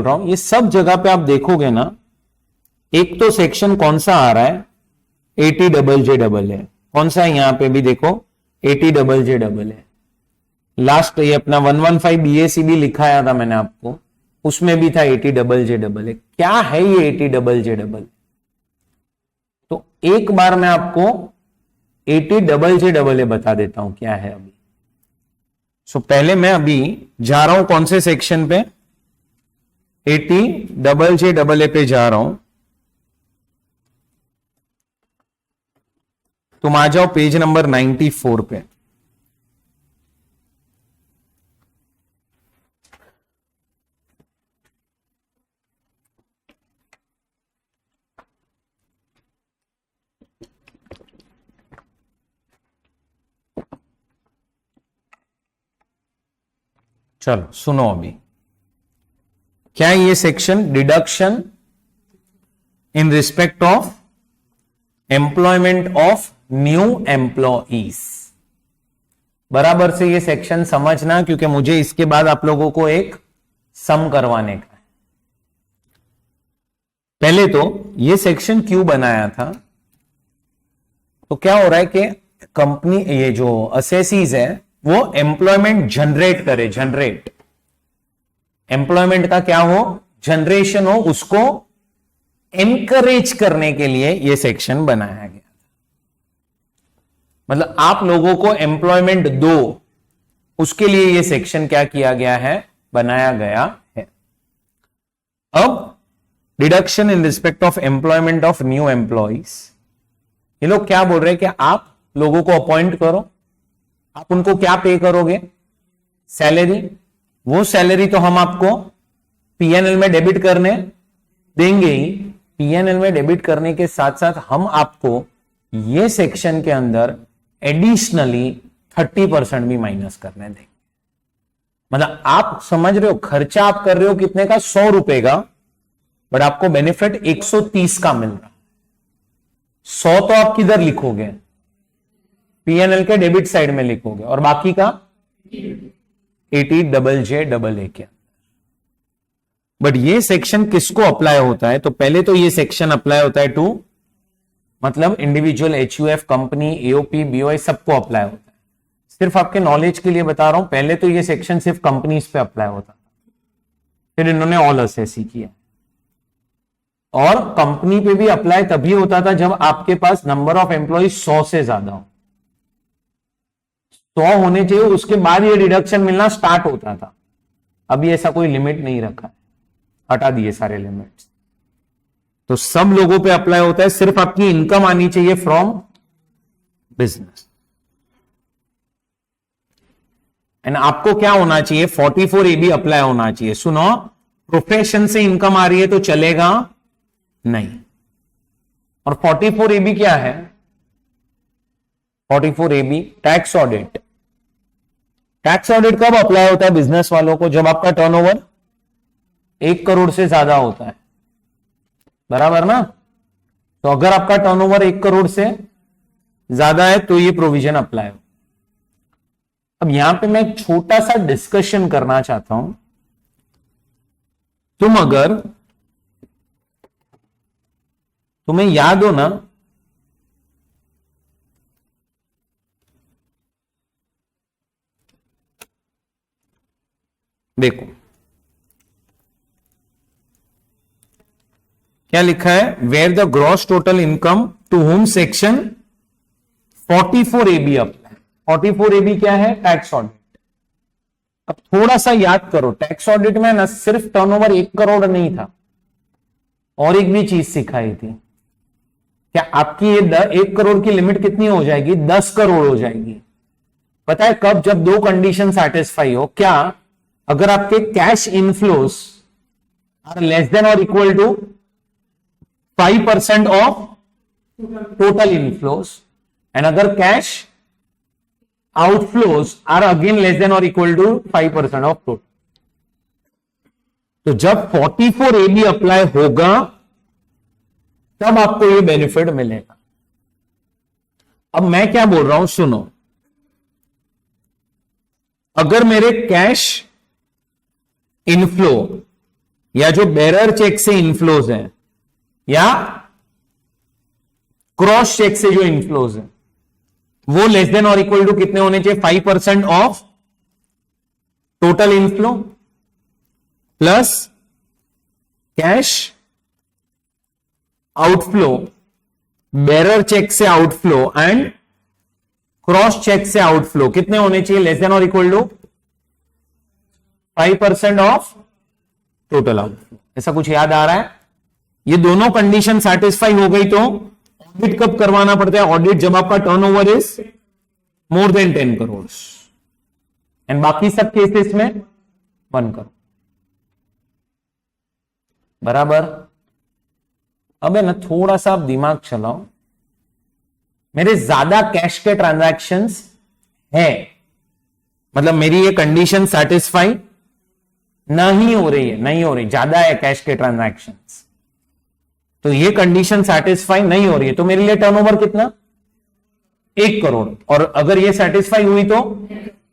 रहा हूं, ये सब जगह पे आप देखोगे ना, एक तो सेक्शन कौन सा आ रहा है, 80JJ है। कौन सा है यहां पे भी देखो, 80JJ है। लास्ट ये अपना 115 BACB लिखाया था मैंने आपको, उसमें भी था 80JJ। क्या है ये 80JJ? तो एक बार मैं आपको 80JJ बता देता हूं क्या है अभी। पहले मैं अभी जा रहा हूं कौन से सेक्शन पे, 80JJ पे जा रहा हूं। तुम आ जाओ पेज नंबर 94 पे। चलो सुनो अभी क्या है ये section, deduction in respect of employment of new employees. बराबर से ये सेक्शन समझना, क्योंकि मुझे इसके बाद आप लोगों को एक सम करवाने का है। पहले तो ये सेक्शन क्यों बनाया था, तो क्या हो रहा है कि कंपनी, ये जो असेसीज है वो एम्प्लॉयमेंट जनरेट करे, जनरेट एम्प्लॉयमेंट का क्या हो, जनरेशन हो, उसको एनकरेज करने के लिए ये सेक्शन बनाया गया। मतलब आप लोगों को एम्प्लॉयमेंट दो, उसके लिए ये सेक्शन क्या किया गया है, बनाया गया है। अब deduction in respect of employment of new employees, ये लोग क्या बोल रहे हैं कि आप लोगों को अपॉइंट करो, आप उनको क्या पे करोगे, सैलरी। वो सैलरी तो हम आपको पीएनएल में डेबिट करने देंगे ही, पीएनएल में डेबिट करने के साथ साथ हम आपको ये सेक्शन के अंदर एडिशनली 30% भी माइनस करने देंगे। मतलब आप समझ रहे हो, खर्चा आप कर रहे हो कितने का, 100 रुपए का, बट आपको बेनिफिट 130 का मिल रहा है। 100 तो आप किधर लिखोगे, पीएनएल के डेबिट साइड में लिखोगे, और बाकी का 80JJ के। बट ये सेक्शन किसको अप्लाई होता है, तो पहले तो ये सेक्शन अप्लाई होता है टू, मतलब individual, HUF, company, AOP, BOI सबको अप्लाई होता है। सिर्फ आपके नॉलेज के लिए बता रहा हूं, पहले तो ये सेक्शन सिर्फ कंपनीज पे अप्लाई होता था, फिर इन्होंने ऑल असेसी किया। और कंपनी पे भी अप्लाई तभी होता था जब आपके पास नंबर ऑफ एम्प्लॉइज 100 से ज्यादा हो, 100 होने चाहिए, उसके बाद ये डिडक्शन मिलना स्टार्ट होता था। अभी ऐसा कोई लिमिट नहीं रखा, हटा दिए सारे लिमिट्स। तो सब लोगों पे अप्लाई होता है, सिर्फ आपकी इनकम आनी चाहिए फ्रॉम बिजनेस। एंड आपको क्या होना चाहिए, 44AB अप्लाई होना चाहिए। सुनो, प्रोफेशन से इनकम आ रही है तो चलेगा नहीं। और 44AB क्या है, 44AB tax audit. Tax audit कब अप्लाई होता है बिजनेस वालों को, जब आपका टर्नओवर 1 करोड़ से ज्यादा होता है, बराबर ना। तो अगर आपका टर्नओवर 1 करोड़ से ज्यादा है तो ये प्रोविजन अप्लाई हो। अब यहां पे मैं एक छोटा सा डिस्कशन करना चाहता हूं। तुम्हें याद हो ना, देखो क्या लिखा है, where the gross total income to whom section 44AB apply. 44AB क्या है, टैक्स ऑडिट। अब थोड़ा सा याद करो, टैक्स ऑडिट में ना सिर्फ टर्नओवर 1 करोड़ नहीं था, और एक भी चीज सिखाई थी। क्या आपकी ये 1 करोड़ की लिमिट कितनी हो जाएगी, 10 करोड़ हो जाएगी। पता है कब, जब 2 कंडीशन सैटिस्फाई हो। क्या, अगर आपके cash inflows are less than और equal to 5% of total inflows, and अगर cash outflows are again less than और इक्वल टू 5% ऑफ टोटल। तो जब 44AB अप्लाई होगा तब आपको ये बेनिफिट मिलेगा। अब मैं क्या बोल रहा हूं, सुनो, अगर मेरे कैश इनफ्लो या जो बेरर चेक से इनफ्लोज है या क्रॉस चेक से जो इनफ्लोज है वो लेस देन और इक्वल टू कितने होने चाहिए? 5% of total inflow plus cash outflow, bearer cheque से आउटफ्लो एंड क्रॉस चेक से आउटफ्लो कितने होने चाहिए? लेस देन और equal to 5% of total outflow. ऐसा कुछ याद आ रहा है? ये दोनों कंडीशन सैटिस्फाई हो गई तो ऑडिट कब करवाना पड़ता है? ऑडिट जब आपका turnover is more than 10 crore and बाकी सब केसेस में 1 करोड़। बराबर? अब है ना थोड़ा सा आप दिमाग चलाओ, मेरे ज्यादा कैश के ट्रांजैक्शंस है, मतलब मेरी ये कंडीशन सैटिस्फाई नहीं हो रही है, नहीं हो रही, ज्यादा है कैश के ट्रांजैक्शंस, तो ये कंडीशन सैटिस्फाई नहीं हो रही है, तो मेरे लिए टर्नओवर कितना? 1 करोड़। और अगर ये सैटिस्फाई हुई तो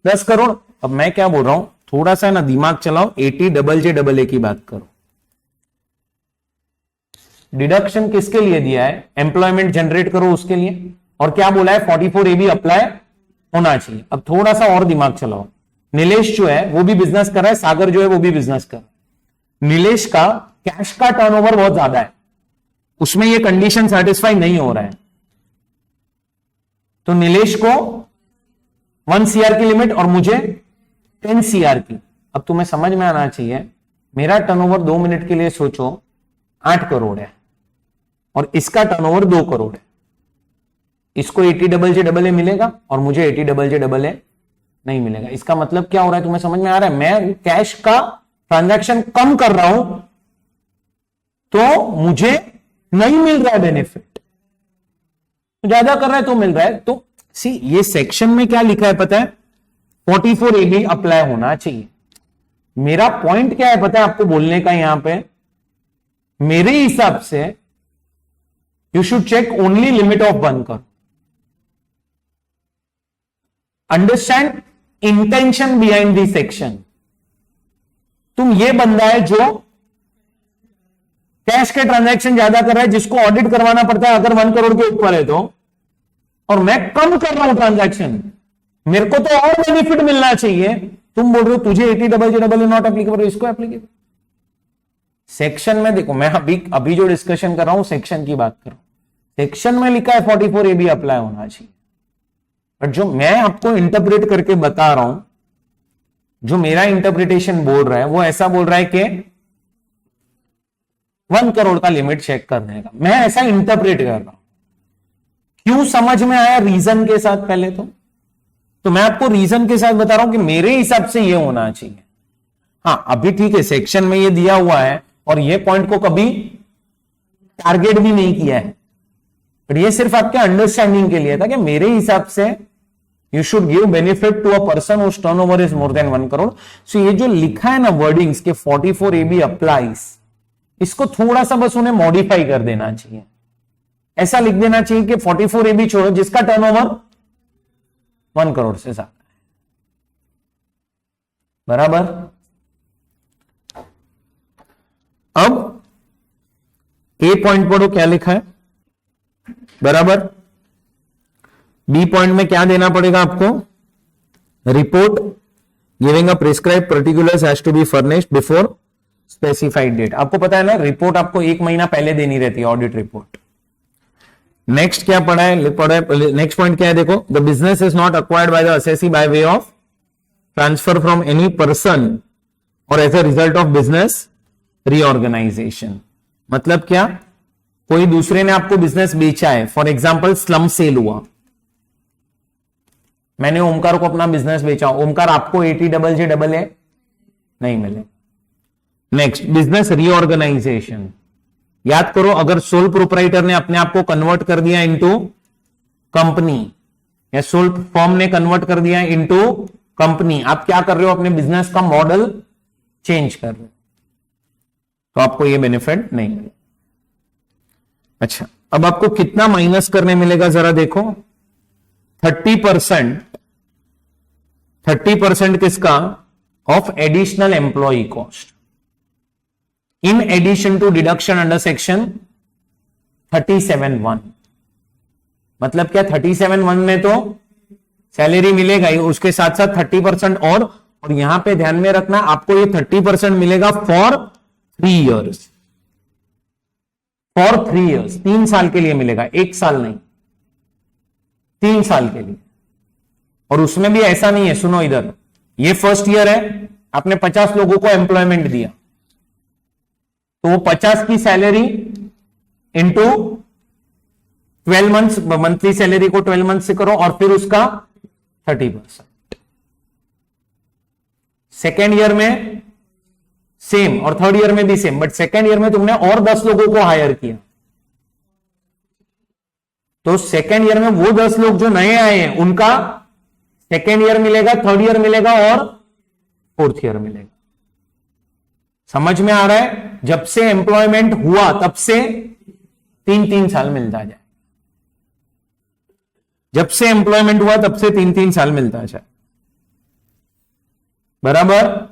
10 करोड़। अब मैं क्या बोल रहा हूं, थोड़ा सा ना दिमाग चलाओ, 80JJAA की बात करो। डिडक्शन किसके लिए दिया है? एम्प्लॉयमेंट जनरेट करो उसके लिए। और क्या बोला है? 44AB अप्लाई होना चाहिए। अब थोड़ा सा और दिमाग चलाओ, नीलेश जो है वो भी बिजनेस कर रहा है, सागर जो है वो भी बिजनेस कर रहा है। नीलेश का कैश का टर्नओवर बहुत ज्यादा है, उसमें ये कंडीशन सैटिस्फाई नहीं हो रहा है, तो नीलेश को 1 CR की लिमिट और मुझे 10 CR की। अब तुम्हें समझ में आना चाहिए, मेरा टर्नओवर 2 मिनट के लिए सोचो 8 करोड़ है और इसका टर्नओवर 2 करोड़ है। इसको 80JJAA मिलेगा और मुझे 80JJAA नहीं मिलेगा। इसका मतलब क्या हो रहा है, तुम्हें समझ में आ रहा है? मैं कैश का ट्रांजैक्शन कम कर रहा हूं तो मुझे नहीं मिल रहा है बेनिफिट, ज्यादा कर रहा है तो मिल रहा है। तो सी ये सेक्शन में क्या लिखा है पता है? 44AB अप्लाई होना चाहिए। मेरा पॉइंट क्या है पता है आपको बोलने का? यहां पे मेरे हिसाब से you should check only limit of 1 crore. Understand intention behind the section. तुम ये बंदा है जो कैश के ट्रांजैक्शन ज्यादा कर रहा है, जिसको ऑडिट करवाना पड़ता है अगर 1 करोड़ के ऊपर है तो, और मैं कम कर रहा हूं ट्रांजैक्शन, मेरे को तो और बेनिफिट मिलना चाहिए। तुम बोल रहे हो तुझे 80JJAA नॉट एप्लीकेबल, इसको एप्लीकेबल। सेक्शन में देखो, मैं अभी जो डिस्कशन कर रहा हूं सेक्शन की बात कर रहा हूं। सेक्शन में लिखा है 44AB अप्लाई होना चाहिए, बट जो मैं आपको इंटरप्रेट करके बता रहा हूं, जो मेरा इंटरप्रिटेशन बोल रहा है वो ऐसा बोल रहा है कि 1 करोड़ का लिमिट चेक करने का। मैं ऐसा इंटरप्रेट कर रहा हूं। क्यों समझ में आया? रीजन के साथ पहले तो मैं आपको रीजन के साथ बता रहा हूं कि मेरे हिसाब से ये होना चाहिए। हां अभी ठीक है, सेक्शन में ये दिया हुआ है और ये पॉइंट को कभी टारगेट भी नहीं किया है, बट ये सिर्फ आपके अंडरस्टैंडिंग के लिए था कि मेरे हिसाब से you should give benefit to a person whose turnover is more than 1 crore. So ये जो लिखा है ना वर्डिंग्स के 44AB अप्लाइज, इसको थोड़ा सा बस उन्हें मॉडिफाई कर देना चाहिए। ऐसा लिख देना चाहिए कि 44AB छोड़ो जिसका टर्नओवर 1 करोड़ से ज्यादा है। बराबर? अब ए पॉइंट पढ़ो क्या लिखा है। बराबर? बी पॉइंट में क्या देना पड़ेगा आपको? Report giving a prescribe particulars has to be furnished before specified date. आपको पता है ना, रिपोर्ट आपको 1 महीना पहले देनी रहती है, ऑडिट रिपोर्ट। नेक्स्ट क्या पढ़ा है? नेक्स्ट पॉइंट क्या है देखो, the business is not acquired by the assessee by way of transfer from any person or as a result of business reorganization. मतलब क्या? कोई दूसरे ने आपको बिजनेस बेचा है, फॉर एग्जाम्पल स्लम सेल हुआ, मैंने ओमकार को अपना बिजनेस बेचा, ओमकार आपको 80JJAA नहीं मिले। Next, business reorganisation. याद करो, अगर सोल प्रोप्राइटर ने अपने आप को कन्वर्ट कर दिया इनटू कंपनी या सोल फर्म ने कन्वर्ट कर दिया इनटू कंपनी, आप क्या कर रहे हो? अपने बिजनेस का मॉडल चेंज कर रहे हो, तो आपको ये बेनिफिट नहीं मिलेगा। अच्छा, अब आपको कितना माइनस करने मिलेगा जरा देखो। 30% किसका? Of additional employee cost. In addition to deduction under section 37(1). मतलब क्या, 37(1) में तो सैलरी मिलेगा ही, उसके साथ साथ 30% और यहां पे ध्यान में रखना, आपको ये 30% मिलेगा फॉर 3 इयर्स। फॉर 3 इयर्स, 3 साल के लिए मिलेगा, 1 साल नहीं, 3 साल के लिए। और उसमें भी ऐसा नहीं है, सुनो इधर, ये फर्स्ट ईयर है, आपने 50 लोगों को एम्प्लॉयमेंट दिया, तो वो 50 की salary into 12 months, monthly salary को 12 मंथ से करो और फिर उसका 30%। सेकेंड ईयर में सेम और थर्ड ईयर में भी सेम, बट सेकेंड ईयर में तुमने और 10 लोगों को हायर किया, तो सेकेंड ईयर में वो 10 लोग जो नए आए हैं उनका सेकेंड ईयर मिलेगा, थर्ड ईयर मिलेगा और फोर्थ ईयर मिलेगा। समझ में आ रहा है? जब से एम्प्लॉयमेंट हुआ तब से 3-3 साल मिलता जाए, जब से एम्प्लॉयमेंट हुआ तब से 3-3 साल मिलता जाए, बराबर।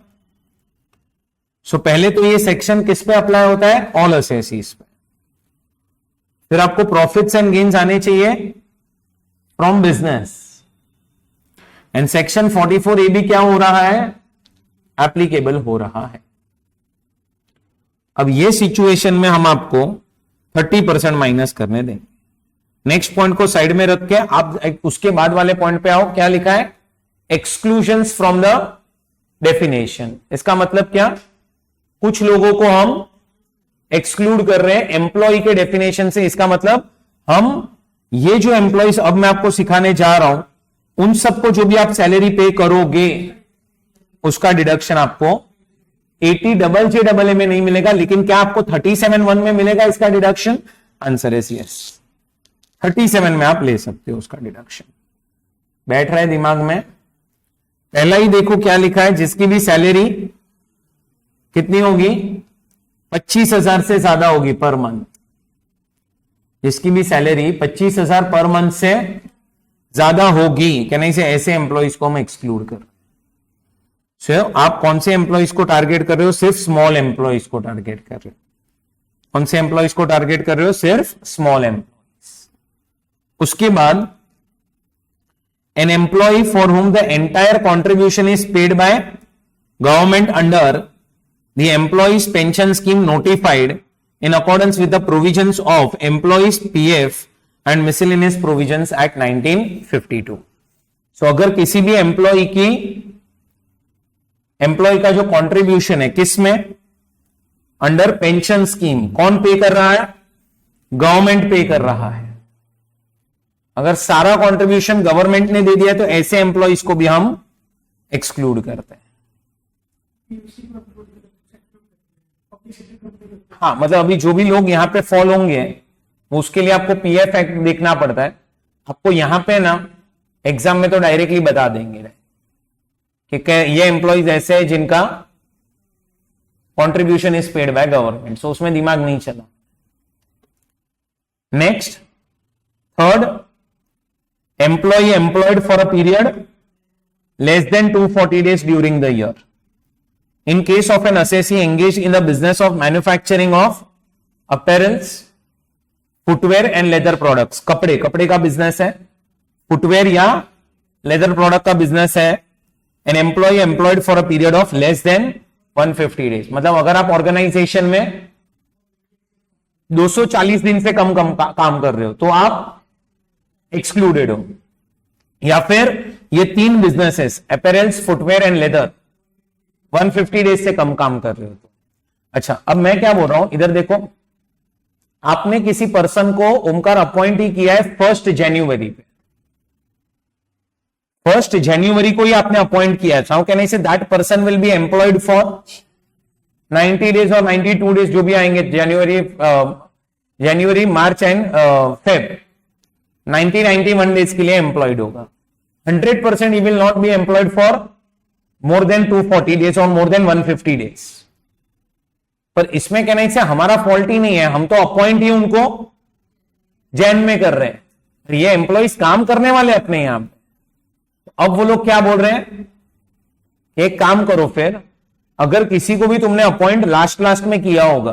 सो पहले तो ये सेक्शन किस पे अप्लाई होता है? ऑल असेसीज पे। फिर आपको प्रॉफिट्स एंड गेन्स आने चाहिए from business, and section 44A भी क्या हो रहा है? एप्लीकेबल हो रहा है। अब ये सिचुएशन में हम आपको 30% माइनस करने देंगे। नेक्स्ट पॉइंट को साइड में रख के आप उसके बाद वाले पॉइंट पे आओ। क्या लिखा है? Exclusions from the definition. इसका मतलब क्या? कुछ लोगों को हम एक्सक्लूड कर रहे हैं एम्प्लॉय के डेफिनेशन से। इसका मतलब हम ये जो एम्प्लॉयज अब मैं आपको सिखाने जा रहा हूं, उन सबको जो भी आप सैलरी पे करोगे उसका डिडक्शन आपको 80JJAA में नहीं मिलेगा, लेकिन क्या आपको 37(1) में मिलेगा इसका डिडक्शन? Answer is yes. 37 में आप ले सकते हो उसका डिडक्शन। बैठ रहा है दिमाग में? पहला ही देखो क्या लिखा है, जिसकी भी सैलरी कितनी होगी? 25,000 से ज्यादा होगी पर मंथ। जिसकी भी सैलरी 25,000 पर मंथ से ज्यादा होगी, कहने से ऐसे एम्प्लॉइज को हम एक्सक्लूड कर। सिर्फ आप कौन से एम्प्लॉइज को टारगेट कर रहे हो? सिर्फ स्मॉल एम्प्लॉइज को टारगेट कर रहे हो। कौन से एम्प्लॉइज को टारगेट कर रहे हो? सिर्फ स्मॉल एम्प्लॉइज। उसके बाद an employee for whom the entire contribution is paid by government under the employees pension scheme notified in accordance with the provisions of employees PF and miscellaneous provisions act 1952। So अगर किसी भी employ का जो contribution है किस में? Under pension scheme. कौन पे कर रहा है? गवर्नमेंट पे कर रहा है। अगर सारा कंट्रीब्यूशन गवर्नमेंट ने दे दिया तो ऐसे एम्प्लॉइज को भी हम एक्सक्लूड करते हैं। हाँ, मतलब अभी जो भी लोग यहां पे फॉल होंगे उसके लिए आपको पीएफ एक्ट देखना पड़ता है। आपको यहां पे ना एग्जाम में तो डायरेक्टली बता देंगे कि ये एम्प्लॉइज ऐसे हैं जिनका contribution is paid by government, so उसमें दिमाग नहीं चला। Next, third, employee employed for a period less than 240 days during the year in case of an assessee engaged in the business of manufacturing of apparels, footwear and leather products। कपड़े का business है, footwear या leather product का business है। An employee employed for a period of less than 150 days। मतलब अगर आप organisation में 240 दिन से कम काम कर रहे हो तो आप एक्सक्लूडेड हो। या फिर ये 3 businesses apparels, footwear and leather 150 days से कम काम कर रहे हो तो। अच्छा, अब मैं क्या बोल रहा हूं, इधर देखो। आपने किसी पर्सन को ओमकार अपॉइंट ही किया है 1 जनवरी पे। 1 जनवरी को ही आपने अपॉइंट किया है। कहने say that person will be employed for 90 days और 92 डेज जो भी आएंगे, जनवरी, मार्च एंड फेब, 91 डेज के लिए एम्प्लॉयड होगा। 100% he will not be employed for more than 240 days और मोर देन 150 डेज। पर इसमें कहने से हमारा फॉल्ट ही नहीं है, हम तो अपॉइंट ही उनको जैन में कर रहे हैं। ये एम्प्लॉइज काम करने वाले अपने यहां पे। अब वो लोग क्या बोल रहे हैं? एक काम करो, फिर अगर किसी को भी तुमने अपॉइंट लास्ट में किया होगा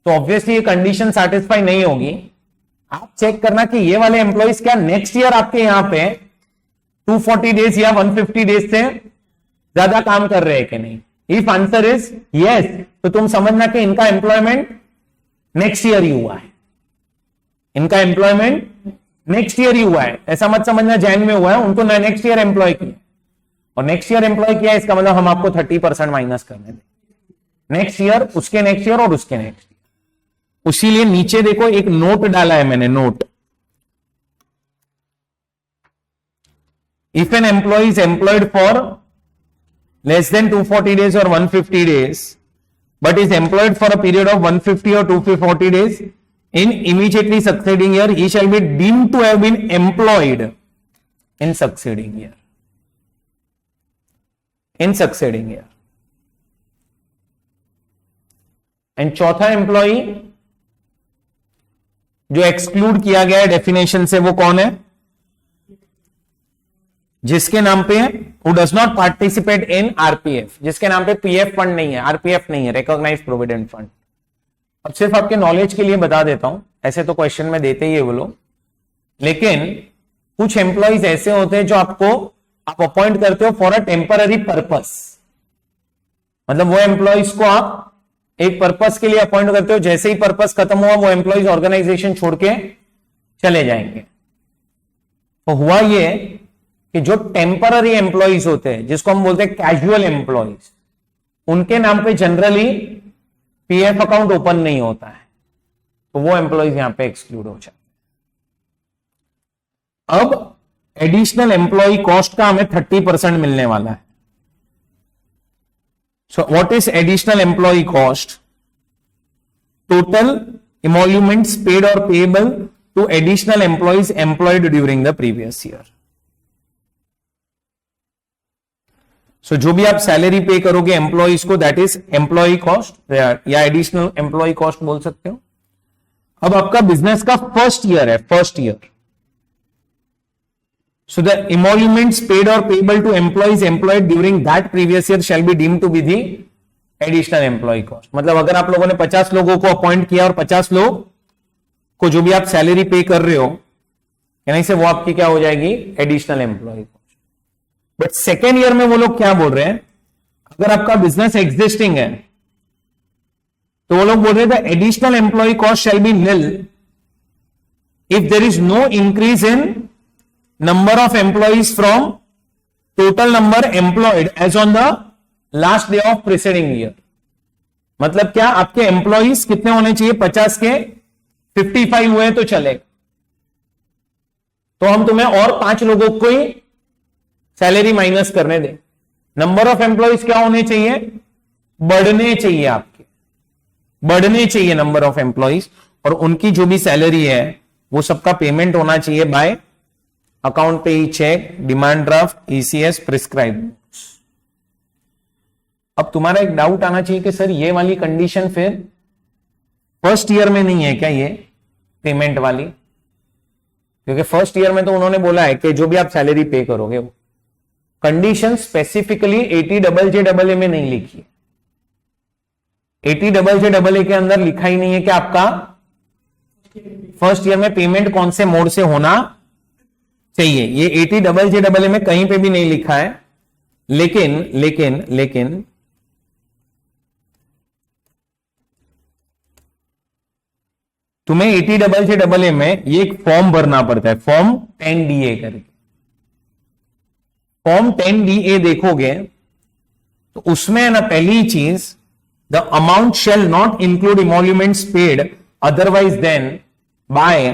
तो ऑब्वियसली ये कंडीशन सेटिस्फाई नहीं होगी। आप चेक करना कि ये वाले एम्प्लॉइज क्या नेक्स्ट ईयर आपके यहां पे 240 डेज या 150 डेज से ज्यादा काम कर रहे हैं कि नहीं। इफ आंसर इज यस तो तुम समझना कि इनका एम्प्लॉयमेंट नेक्स्ट ईयर ही हुआ है, इनका एम्प्लॉयमेंट नेक्स्ट ईयर ही हुआ है। ऐसा मत समझना जैन में हुआ है, उनको नेक्स्ट ईयर एम्प्लॉय किया और नेक्स्ट ईयर एम्प्लॉय किया इसका मतलब हम आपको 30% माइनस करने दें नेक्स्ट ईयर, उसके नेक्स्ट ईयर और उसके नेक्स्ट ईयर। उसीलिए नीचे देखो एक नोट डाला है मैंने, note, if an employee is employed for less than 240 days or 150 days but is employed for a period of 150 or 240 days in immediately succeeding year, he shall be deemed to have been employed in succeeding year, in succeeding year। And चौथा employee जो exclude किया गया है definition से वो कौन है? जिसके नाम पे who does not participate in RPF, जिसके नाम पे पीएफ फंड नहीं है, आरपीएफ नहीं है, रिकॉग्नाइज्ड प्रोविडेंट फंड। अब सिर्फ आपके नॉलेज के लिए बता देता हूं, ऐसे तो क्वेश्चन में देते ही है वो लोग, लेकिन कुछ एम्प्लॉइज ऐसे होते हैं जो आप अपॉइंट करते हो फॉर अ टेम्पररी पर्पस। मतलब वो एम्प्लॉइज को आप एक पर्पस के लिए अपॉइंट करते हो, जैसे ही पर्पस खत्म हुआ वो एम्प्लॉइज ऑर्गेनाइजेशन छोड़ के चले जाएंगे। तो हुआ ये कि जो टेम्पररी एम्प्लॉइज होते हैं, जिसको हम बोलते हैं कैजुअल एम्प्लॉइज, उनके नाम पे जनरली पीएफ अकाउंट ओपन नहीं होता है, तो वो एम्प्लॉइज यहां पे एक्सक्लूड हो जाते हैं। अब एडिशनल एम्प्लॉय कॉस्ट का हमें 30% मिलने वाला है। So what is additional employee cost? Total emoluments paid or payable to additional employees employed during the previous year. So जो भी आप सैलरी पे करोगे एम्प्लॉइज को, दैट इज एम्प्लॉय कॉस्ट या एडिशनल एम्प्लॉय कॉस्ट बोल सकते हो। अब आपका बिजनेस का फर्स्ट ईयर है, first year, so the emoluments paid or payable to employees employed during that previous year shall be deemed to be the additional employee cost. मतलब अगर आप लोगों ने 50 लोगों को अपॉइंट किया और 50 लोग को जो भी आप सैलरी पे कर रहे हो, यानी से वो आपकी क्या हो जाएगी? Additional employee cost. But second year में वो लोग क्या बोल रहे हैं? अगर आपका बिजनेस एग्जिस्टिंग है तो वो लोग बोल रहे हैं additional employee cost shall be nil if there is no increase in number of employees from total number employed as on the last day of preceding year. मतलब क्या आपके एम्प्लॉइज कितने होने चाहिए? 50 के 55 हुए तो चलेगा, तो हम तुम्हें और 5 लोगों को ही सैलरी माइनस करने दें। नंबर ऑफ एम्प्लॉइज क्या होने चाहिए? बढ़ने चाहिए, आपके बढ़ने चाहिए नंबर ऑफ एम्प्लॉइज, और उनकी जो भी सैलरी है वो सबका पेमेंट होना चाहिए by account payee cheque, demand draft, ECS, prescribe. अब तुम्हारा एक डाउट आना चाहिए कि सर ये वाली कंडीशन फिर फर्स्ट ईयर में नहीं है क्या, ये पेमेंट वाली? क्योंकि फर्स्ट ईयर में तो उन्होंने बोला है कि जो भी आप सैलरी पे करोगे, वो कंडीशन स्पेसिफिकली 80JJAA में नहीं लिखी है। 80JJAA के अंदर लिखा ही नहीं है कि आपका फर्स्ट ईयर में पेमेंट कौन से मोड से होना चाहिए। ये 80JJAA में कहीं पे भी नहीं लिखा है। लेकिन तुम्हें 80JJAA में ये एक फॉर्म भरना पड़ता है, फॉर्म 10DA करके। फॉर्म 10DA देखोगे तो उसमें है ना, पहली चीज, the amount shall not include emoluments paid otherwise than by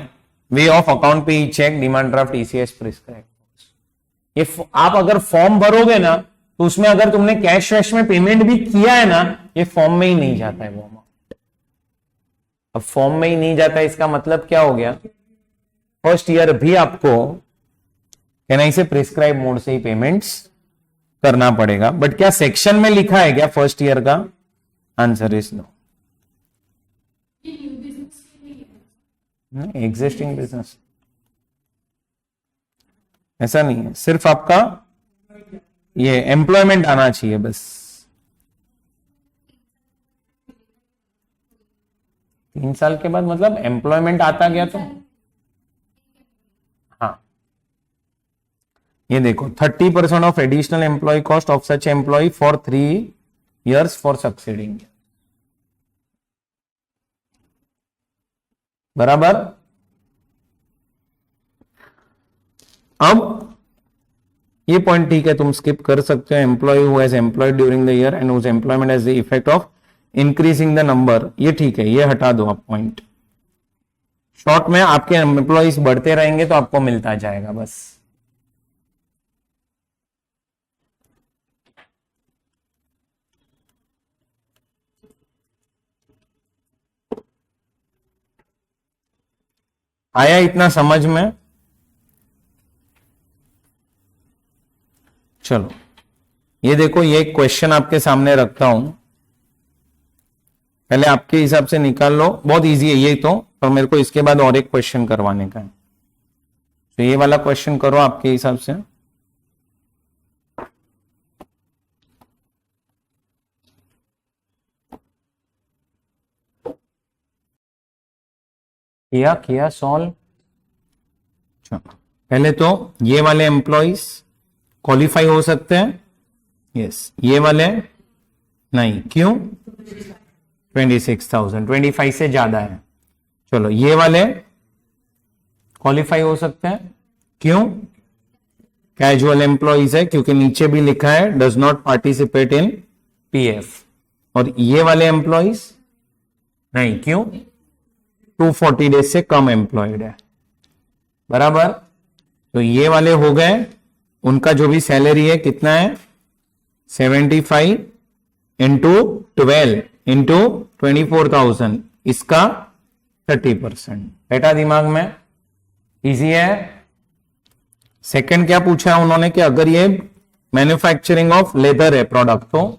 way of account payee cheque, demand draft, ECS, prescribe. ये आप अगर फॉर्म भरोगे ना तो उसमें अगर तुमने कैश वैश में पेमेंट भी किया है ना, ये फॉर्म में ही नहीं जाता है वो अमाउंट। अब फॉर्म में ही नहीं जाता है, इसका मतलब क्या हो गया? फर्स्ट ईयर भी आपको कहना इसे प्रिस्क्राइब मोड से ही पेमेंट्स करना पड़ेगा। बट क्या सेक्शन में लिखा है क्या फर्स्ट ईयर का? Answer is no. Existing business ऐसा नहीं है, सिर्फ आपका ये एम्प्लॉयमेंट आना चाहिए बस। 3 साल के बाद मतलब एम्प्लॉयमेंट आता गया तो हाँ, ये देखो 30% of additional employee cost of such employee for 3 years for succeeding. बराबर। अब ये पॉइंट ठीक है, तुम स्किप कर सकते हो। Employee who has employed during the year and whose employment has the effect of increasing the number, ये ठीक है, ये हटा दो आप पॉइंट। शॉर्ट में आपके एम्प्लॉयज बढ़ते रहेंगे तो आपको मिलता जाएगा बस। आया इतना समझ में? चलो ये देखो, ये क्वेश्चन आपके सामने रखता हूं, पहले आपके हिसाब से निकाल लो। बहुत इजी है ये तो, पर मेरे को इसके बाद और एक क्वेश्चन करवाने का है, तो ये वाला क्वेश्चन करो आपके हिसाब से। किया सॉल्व। पहले तो ये वाले एम्प्लॉइज क्वालिफाई हो सकते हैं, यस। ये वाले नहीं, क्यों? 26,000, 25 से ज्यादा है। चलो ये वाले क्वालिफाई हो सकते हैं, क्यों? कैजुअल एम्प्लॉइज है, क्योंकि नीचे भी लिखा है does not participate in PF. और ये वाले एम्प्लॉइज नहीं, क्यों? 240 डेज से कम एम्प्लॉयड है। बराबर। तो ये वाले हो गए, उनका जो भी सैलरी है कितना है? 75 इंटू 12 इंटू 24,000, इसका 30%। बेटा दिमाग में इजी है। सेकंड क्या पूछा है उन्होंने कि अगर ये मैन्युफैक्चरिंग ऑफ लेदर है प्रोडक्ट, तो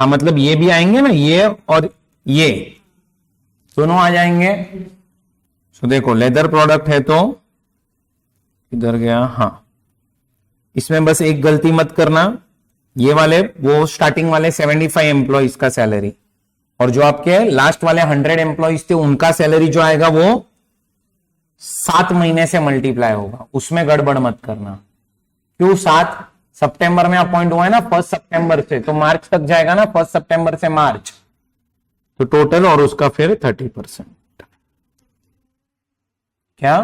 हाँ मतलब ये भी आएंगे ना, ये और ये दोनों आ जाएंगे। तो देखो लेदर प्रोडक्ट है तो इधर गया, हाँ इसमें बस एक गलती मत करना, ये वाले वो स्टार्टिंग वाले 75 एम्प्लॉइज का सैलरी, और जो आपके लास्ट वाले 100 एम्प्लॉइज थे उनका सैलरी जो आएगा वो 7 महीने से मल्टीप्लाई होगा, उसमें गड़बड़ मत करना। क्यों? 7 सितंबर में अपॉइंट हुआ है ना, 1 सितंबर से, तो मार्च तक जाएगा ना, 1 सितंबर से मार्च, तो टोटल और उसका फिर 30%। क्या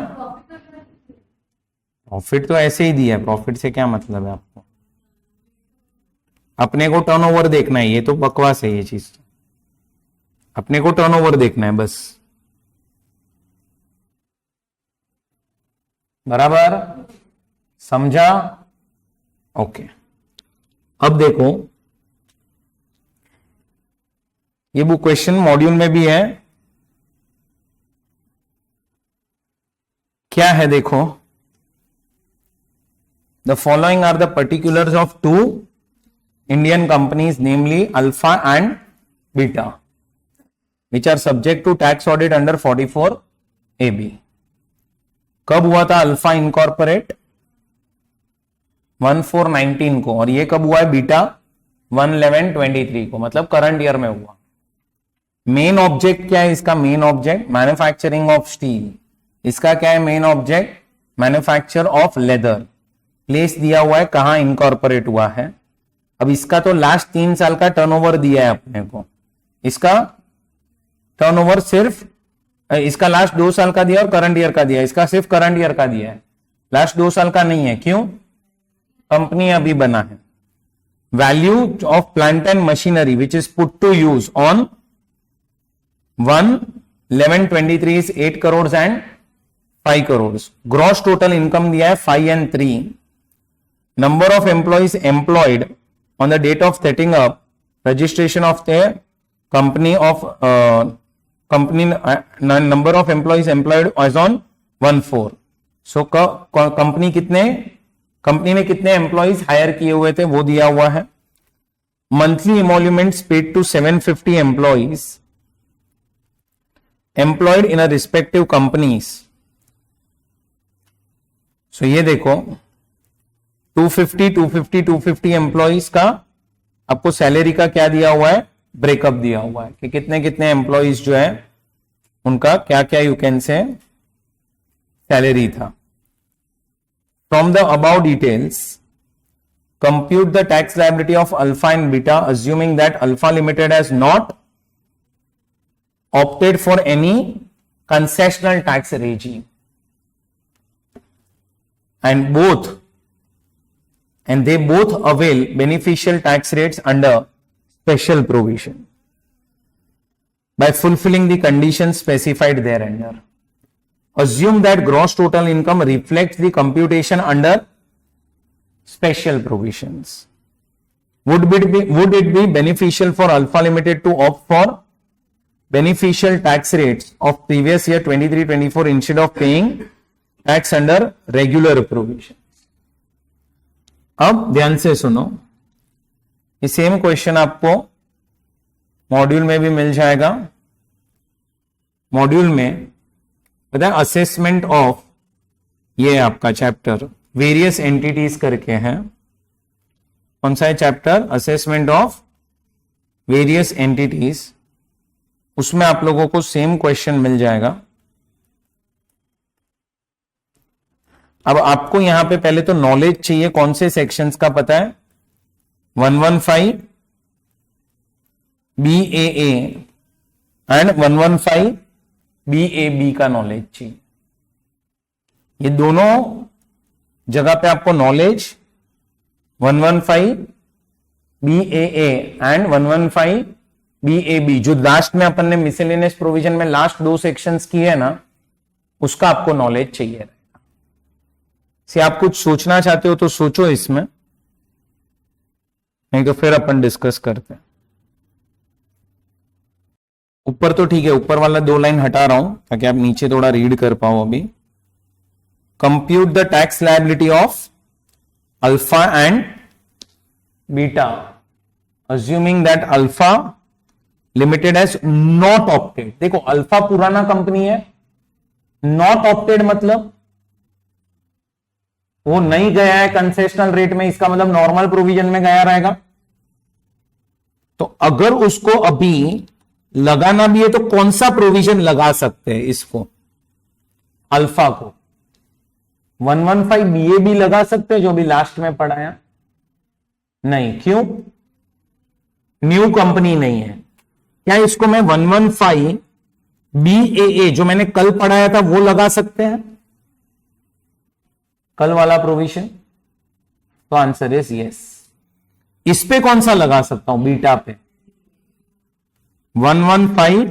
प्रॉफिट तो ऐसे ही दिया है, प्रॉफिट से क्या मतलब है आपको? अपने को टर्नओवर देखना है, ये तो बकवास है ये चीज, अपने को टर्नओवर देखना है बस। बराबर, समझा? ओके। अब देखो ये वो क्वेश्चन मॉड्यूल में भी है, क्या है देखो, the following are the particulars of 2 Indian companies namely alpha and beta which are subject to tax audit under 44 AB। कब हुआ था अल्फा इनकॉर्पोरेट? 1/4/19 को, और ये कब हुआ है बीटा? 1/11/23 को, मतलब करंट ईयर में हुआ। मेन ऑब्जेक्ट क्या है इसका? Main object manufacturing of steel. इसका क्या है main object? Manufacture of leather. Place दिया हुआ है कहां इनकॉर्पोरेट हुआ है। अब इसका तो लास्ट 3 साल का टर्नओवर दिया है अपने को, इसका टर्नओवर सिर्फ, इसका लास्ट 2 साल का दिया और करंट ईयर का दिया, इसका सिर्फ करंट ईयर का दिया है, लास्ट 2 साल का नहीं है। क्यों? कंपनी अभी बना है। Value of plant and machinery which is put to use on 1/11/23 is 8 crore and 5 crore. Gross total income दिया है 5 and 3। Number of employees employed on the date of setting up, registration of the company of company, number of employees employed as on 1/4। So company ने कितने employees higher किए हुए थे वो दिया हुआ है। Monthly emoluments paid to 750 employees employed in a respective companies. So ये देखो 250 एम्प्लॉइज का आपको सैलरी का क्या दिया हुआ है? ब्रेकअप दिया हुआ है कि कितने कितने एम्प्लॉइज जो है उनका क्या क्या यू कैन से सैलरी था. From the above details compute the tax liability of alpha and beta assuming that alpha limited has not opted for any concessional tax regime and they both avail beneficial tax rates under special provision by fulfilling the conditions specified thereunder. Assume that gross total income reflects the computation under special provisions. Would it be beneficial for Alpha Limited to opt for beneficial tax rates of previous year 23-24 instead of paying tax under regular provisions? अब ध्यान से सुनो, ये same question आपको module में भी मिल जाएगा. Module में पता है असेसमेंट ऑफ, ये आपका चैप्टर वेरियस एंटिटीज करके हैं. कौन सा है chapter? Assessment of various entities. उसमें आप लोगों को सेम क्वेश्चन मिल जाएगा. अब आपको यहां पे पहले तो नॉलेज चाहिए कौन से सेक्शंस का पता है. 115 BAA एंड 115 BAB का नॉलेज चाहिए. ये दोनों जगह पे आपको नॉलेज 115 BAA एंड 115 BAB, जो लास्ट में अपन ने मिसलेनियस प्रोविजन में लास्ट दो सेक्शंस किए है ना, उसका आपको नॉलेज चाहिए. से आप कुछ सोचना चाहते हो तो सोचो इसमें, नहीं तो फिर अपन डिस्कस करते हैं. ऊपर तो ठीक है, ऊपर वाला 2 लाइन हटा रहा हूं ताकि आप नीचे थोड़ा रीड कर पाओ. अभी compute the tax liability of alpha and beta assuming that alpha limited has not opted. देखो अल्फा पुराना कंपनी है, not opted मतलब वो नहीं गया है कंसेशनल रेट में, इसका मतलब नॉर्मल प्रोविजन में गया रहेगा. तो अगर उसको अभी लगाना भी है तो कौन सा प्रोविजन लगा सकते हैं इसको, अल्फा को? 115 BAB लगा सकते हैं जो भी लास्ट में पढ़ाया? नहीं. क्यों? न्यू कंपनी नहीं है. क्या इसको मैं 115 BAA जो मैंने कल पढ़ाया था वो लगा सकते हैं, कल वाला प्रोविजन? तो आंसर इज यस. इस पे कौन सा लगा सकता हूं? बीटा पे 115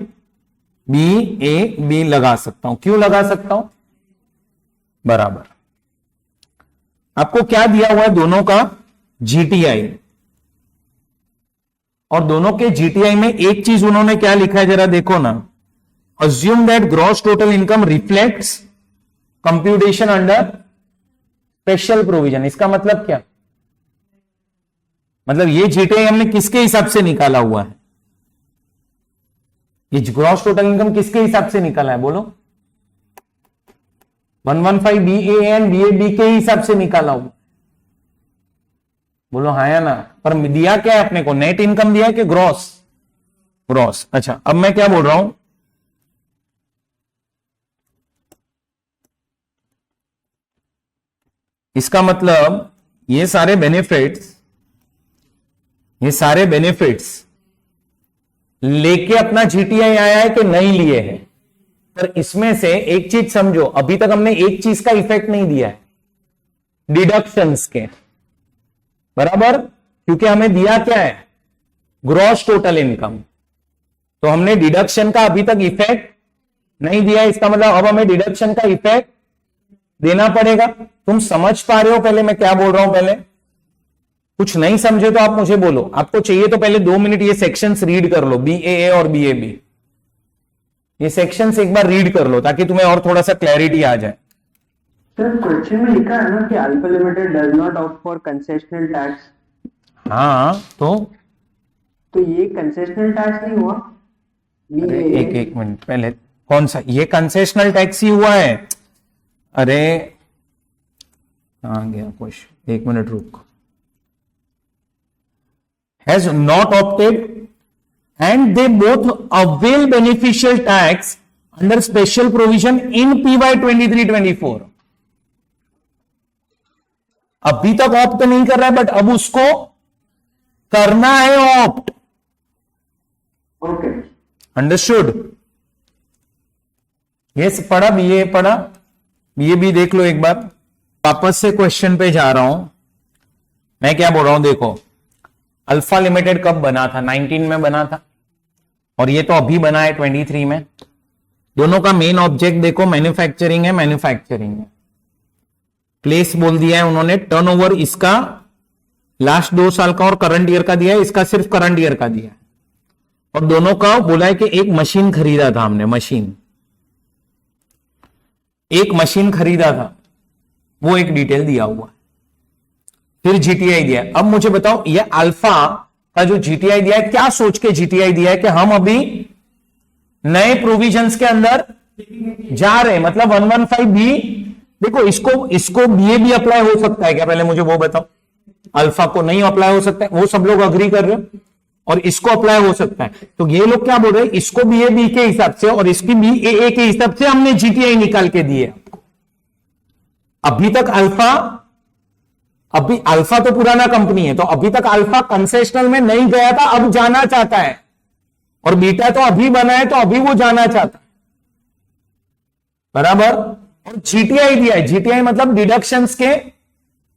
BAB लगा सकता हूं. क्यों लगा सकता हूं? बराबर. आपको क्या दिया हुआ है? दोनों का GTI, और दोनों के GTI में एक चीज उन्होंने क्या लिखा है जरा देखो ना. Assume that gross total income reflects computation under special provision. इसका मतलब क्या? मतलब ये GTI हमने किसके हिसाब से निकाला हुआ है? ये ग्रॉस टोटल इनकम किसके हिसाब से निकाला है बोलो? 115 BAA एंड BAB के हिसाब से निकाला हुआ. बोलो हाँ या ना? पर दिया क्या है अपने को? नेट इनकम दिया है कि ग्रॉस? ग्रॉस. अच्छा, अब मैं क्या बोल रहा हूं, इसका मतलब ये सारे बेनिफिट्स लेके अपना GTI आया है कि नहीं लिए हैं? पर इसमें से एक चीज समझो, अभी तक हमने एक चीज का इफेक्ट नहीं दिया है, डिडक्शंस के. बराबर? क्योंकि हमें दिया क्या है? Gross total income. तो हमने डिडक्शन का अभी तक इफेक्ट नहीं दिया है. इसका मतलब अब हमें डिडक्शन का इफेक्ट देना पड़ेगा. तुम समझ पा रहे हो पहले मैं क्या बोल रहा हूं? पहले कुछ नहीं समझे तो आप मुझे बोलो. आपको चाहिए तो पहले 2 मिनट ये सेक्शंस रीड कर लो, BAA और BAB. ये सेक्शंस एक बार रीड कर लो ताकि तुम्हें और थोड़ा सा क्लैरिटी आ जाए. सर क्वेश्चन में लिखा है ना कि alpha limited does not opt for concessional tax. हाँ, तो ये कंसेशनल टैक्स नहीं हुआ? अरे एक मिनट पहले, कौन सा? ये कंसेशनल टैक्स ही हुआ है. अरे कहां गया क्वेश्चन? 1 मिनट रुक. Has not opted and they both avail beneficial tax under special provision in PY 23-24. अभी तक ऑप्ट नहीं कर रहा है, बट अब उसको करना है ऑप्ट. Okay, understood? ये पढ़ा, बीए पढ़ा, बीए भी देख लो एक बार. वापस से क्वेश्चन पे जा रहा हूं. मैं क्या बोल रहा हूं, देखो अल्फा लिमिटेड कब बना था? 19 में बना था, और ये तो अभी बना है 23 में. दोनों का मेन ऑब्जेक्ट देखो, मैन्युफैक्चरिंग है, मैन्युफैक्चरिंग है. प्लेस बोल दिया है उन्होंने. टर्नओवर इसका लास्ट 2 साल का और करंट ईयर का दिया है, इसका सिर्फ करंट ईयर का दिया है. और दोनों का बोला है कि एक मशीन खरीदा था हमने, एक मशीन खरीदा था, वो एक डिटेल दिया हुआ है. फिर जीटीआई दिया है. अब मुझे बताओ, ये अल्फा का जो जीटीआई दिया है, क्या सोच के जीटीआई दिया है कि हम अभी नए प्रोविजंस के अंदर जा रहे हैं, मतलब 115 बी. देखो इसको बीए भी अप्लाई हो सकता है क्या? पहले मुझे वो बताओ. अल्फा को नहीं अप्लाई हो सकता है, वो सब लोग अग्री कर रहे हो, और इसको अप्लाई हो सकता है. तो ये लोग क्या बोल रहे हैं, इसको बीए बी के हिसाब से और इसकी बी ए के हिसाब से हमने जीटीआई निकाल के दी है. अभी तक अल्फा तो पुराना कंपनी है, तो अभी तक अल्फा कंसेशनल में नहीं गया था, अब जाना चाहता है. और बीटा तो अभी बना है, तो अभी वो जाना चाहता है. बराबर. और जीटीआई दिया है. जीटीआई मतलब डिडक्शंस के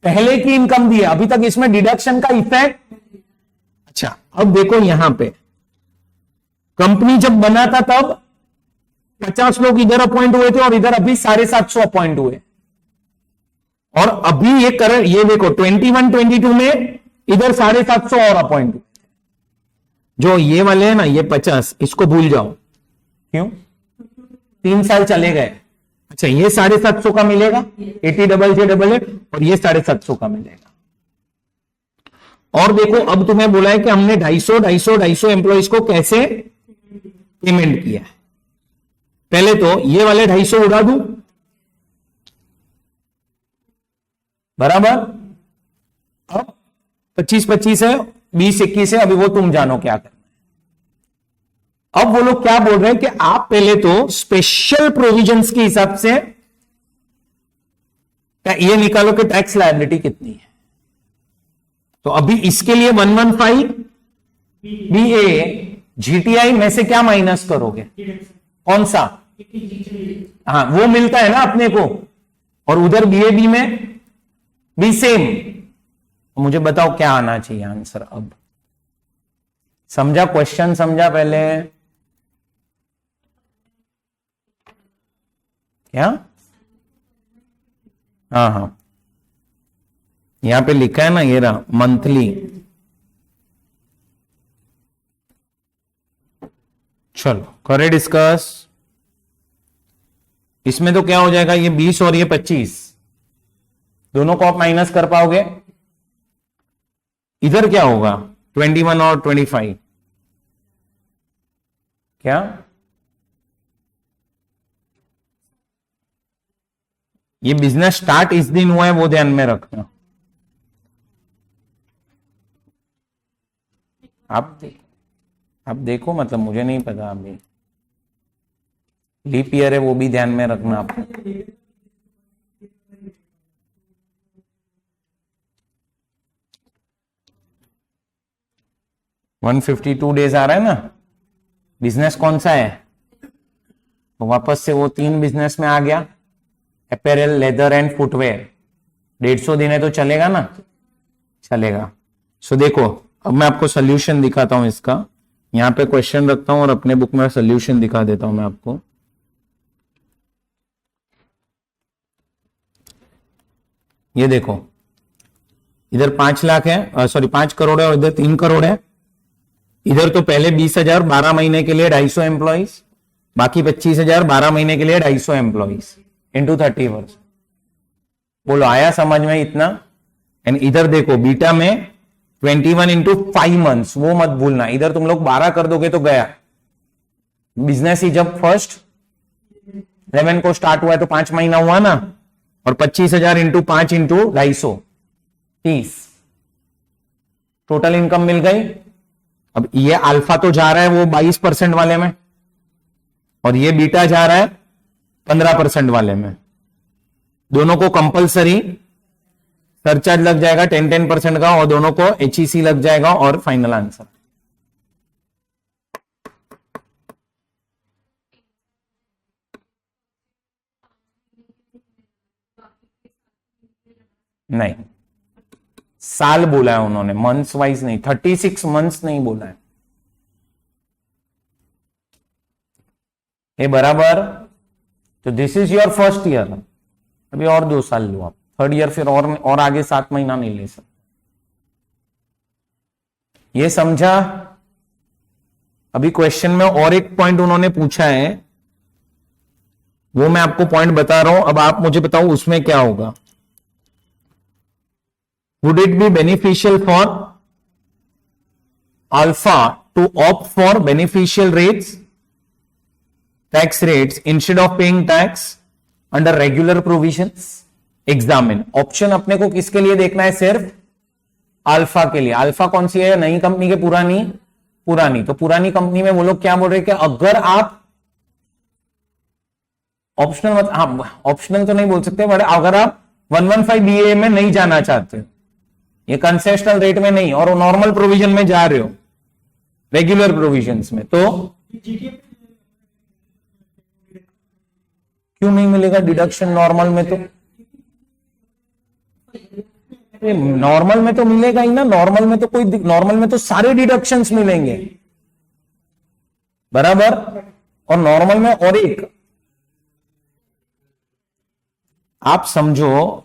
पहले की इनकम दी है, अभी तक इसमें डिडक्शन का इफेक्ट. अच्छा, अब देखो यहां पे कंपनी जब बना था तब 50 लोग इधर अपॉइंट हुए थे, और इधर अभी 750 अपॉइंट हुए. और अभी ये देखो 21-22 में इधर 750 और अपॉइंट हुए. जो ये वाले हैं ना, ये 50, इसको भूल जाओ. क्यों? 3 साल चले गए. अच्छा, ये 750 का मिलेगा, 80JJAA, और ये 750 का मिलेगा. और देखो, अब तुम्हें बोला है कि हमने 250 एम्प्लॉइज को कैसे पेमेंट किया है. पहले तो ये वाले 250 उड़ा दूं, बराबर. अब 25 है, 20-21 है, अभी वो तुम जानो क्या करना है. अब वो लोग क्या बोल रहे हैं कि आप पहले तो स्पेशल प्रोविजंस के हिसाब से ये निकालो कि टैक्स लायबिलिटी कितनी है. तो अभी इसके लिए 115 बीए जीटीआई में से क्या माइनस करोगे? कौन सा? हाँ, वो मिलता है ना अपने को. और उधर बीएबी में भी सेम. मुझे बताओ क्या आना चाहिए आंसर. अब समझा क्वेश्चन? समझा पहले क्या? हाँ, यहां पे लिखा है ना, ये रहा मंथली. चलो करे डिस्कस. इसमें तो क्या हो जाएगा, ये 20 और ये 25, दोनों को आप माइनस कर पाओगे. इधर क्या होगा, 21 और 25. क्या? ये बिजनेस स्टार्ट इस दिन हुआ है, वो ध्यान में रखना. आप देखो, मतलब मुझे नहीं पता. अभी लीप ईयर है, वो भी ध्यान में रखना आप. $152 डेज आ रहा है ना. बिजनेस कौन सा है? तो वापस से वो 3 बिजनेस में आ गया, अपैरल, लेदर एंड फुटवेयर. 150 दिन है तो चलेगा ना? चलेगा. सो देखो, अब मैं आपको सोल्यूशन दिखाता हूं इसका. यहां पे क्वेश्चन रखता हूं और अपने बुक में सोल्यूशन दिखा देता हूं मैं आपको. ये देखो, इधर 5 लाख है, सॉरी 5 करोड़ है, और इधर 3 करोड़ है. इधर तो पहले 20,000 12 महीने के लिए 250 एम्प्लॉइज, बाकी 25,000 12 महीने के लिए 250 एम्प्लॉइज इंटू 30 वर्ष. बोलो आया समझ में इतना? एंड इधर देखो बीटा में 21 इंटू 5 मंथ्स, वो मत भूलना. इधर तुम लोग 12 कर दोगे तो गया. बिजनेस ही जब फर्स्ट 11 को स्टार्ट हुआ है तो 5 महीना हुआ ना. और 25,000 इंटू 5 इंटू 250, 30. टोटल इनकम मिल गई अब ये अल्फा तो जा रहा है वो 22% वाले में, और ये बीटा जा रहा है 15% वाले में। दोनों को कंपलसरी सरचार्ज लग जाएगा 10% का, और दोनों को एचईसी लग जाएगा, और फाइनल आंसर। नहीं, साल बोला है उन्होंने, मंथ्स वाइज नहीं, 36 मंथ्स नहीं बोला है ये बराबर। तो this is your first year, अभी और 2 साल लो आप, थर्ड ईयर फिर और आगे 7 महीना नहीं ले सकते। ये समझा? अभी क्वेश्चन में और एक पॉइंट उन्होंने पूछा है, वो मैं आपको पॉइंट बता रहा हूं, अब आप मुझे बताओ उसमें क्या होगा। Would it be beneficial for alpha to opt for beneficial rates, tax rates, instead of paying tax under regular provisions? Examine. Option अपने को किसके लिए देखना है? सिर्फ अल्फा के लिए। अल्फा कौन सी है? नई कंपनी के पुरानी। तो पुरानी कंपनी में वो लोग क्या बोल रहे हैं कि अगर आप ऑप्शनल ऑप्शनल तो नहीं बोल सकते, बट अगर आप 115 BA में नहीं जाना चाहते, ये कंसेशनल रेट में नहीं, और नॉर्मल प्रोविजन में जा रहे हो, रेगुलर प्रोविजंस में, तो क्यों नहीं मिलेगा डिडक्शन नॉर्मल में? तो नॉर्मल में तो मिलेगा ही ना, नॉर्मल में तो सारे डिडक्शंस मिलेंगे बराबर। और नॉर्मल में और एक आप समझो,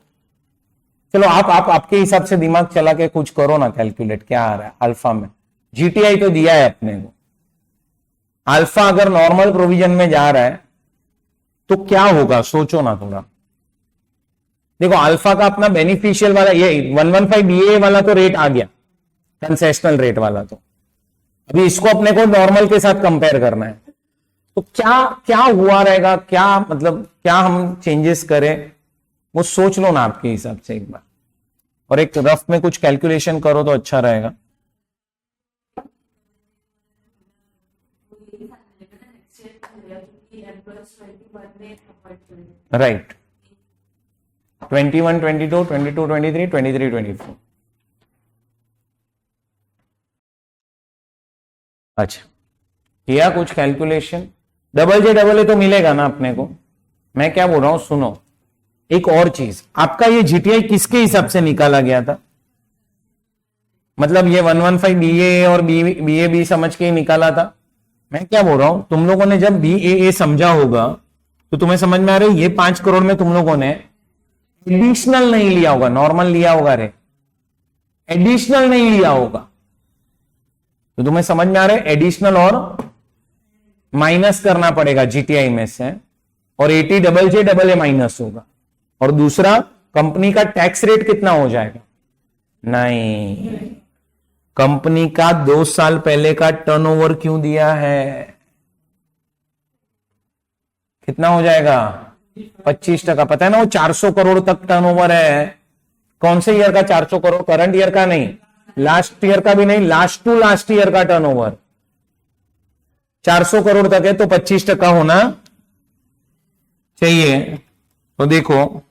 चलो आप आपके हिसाब से दिमाग चला के कुछ करो ना, कैलकुलेट क्या आ रहा है अल्फा में। जीटीआई तो दिया है अपने को, अल्फा अगर नॉर्मल प्रोविजन में जा रहा है तो क्या होगा, सोचो ना थोड़ा। देखो अल्फा का अपना बेनिफिशियल वाला ये 115 BA वाला तो रेट आ गया, कंसेशनल रेट वाला, तो अभी इसको अपने को नॉर्मल के साथ कंपेयर करना है, तो क्या क्या हुआ रहेगा, क्या मतलब क्या हम चेंजेस करें, वो सोच लो ना आपके हिसाब से एक बार, और एक रफ में कुछ कैलकुलेशन करो तो अच्छा रहेगा। राइट, 21, 22, 22, 23, 23, 24। अच्छा, किया कुछ कैलकुलेशन? डबल ए तो मिलेगा ना अपने को। मैं क्या बोल रहा हूं, सुनो एक और चीज, आपका ये जीटीआई किसके हिसाब से निकाला गया था? मतलब ये 115 BA और BAB समझ के ही निकाला था। मैं क्या बोल रहा हूं, तुम लोगों ने जब BAA समझा होगा तो तुम्हें समझ में आ रहा है ये 5 करोड़ में तुम लोगों ने एडिशनल नहीं लिया होगा, नॉर्मल लिया होगा रे, एडिशनल नहीं लिया होगा। तो तुम्हें समझ में आ रहा है एडिशनल और माइनस करना पड़ेगा जीटीआई में से, और 80 JJAA माइनस होगा। और दूसरा, कंपनी का टैक्स रेट कितना हो जाएगा? नहीं, कंपनी का 2 साल पहले का टर्नओवर क्यों दिया है, कितना हो जाएगा? 25%। पता है ना वो 400 करोड़ तक टर्नओवर है। कौन से ईयर का 400 करोड़? करंट ईयर का नहीं, लास्ट ईयर का भी नहीं, लास्ट टू लास्ट ईयर का टर्नओवर 400 करोड़ तक है, तो 25% होना चाहिए। तो देखो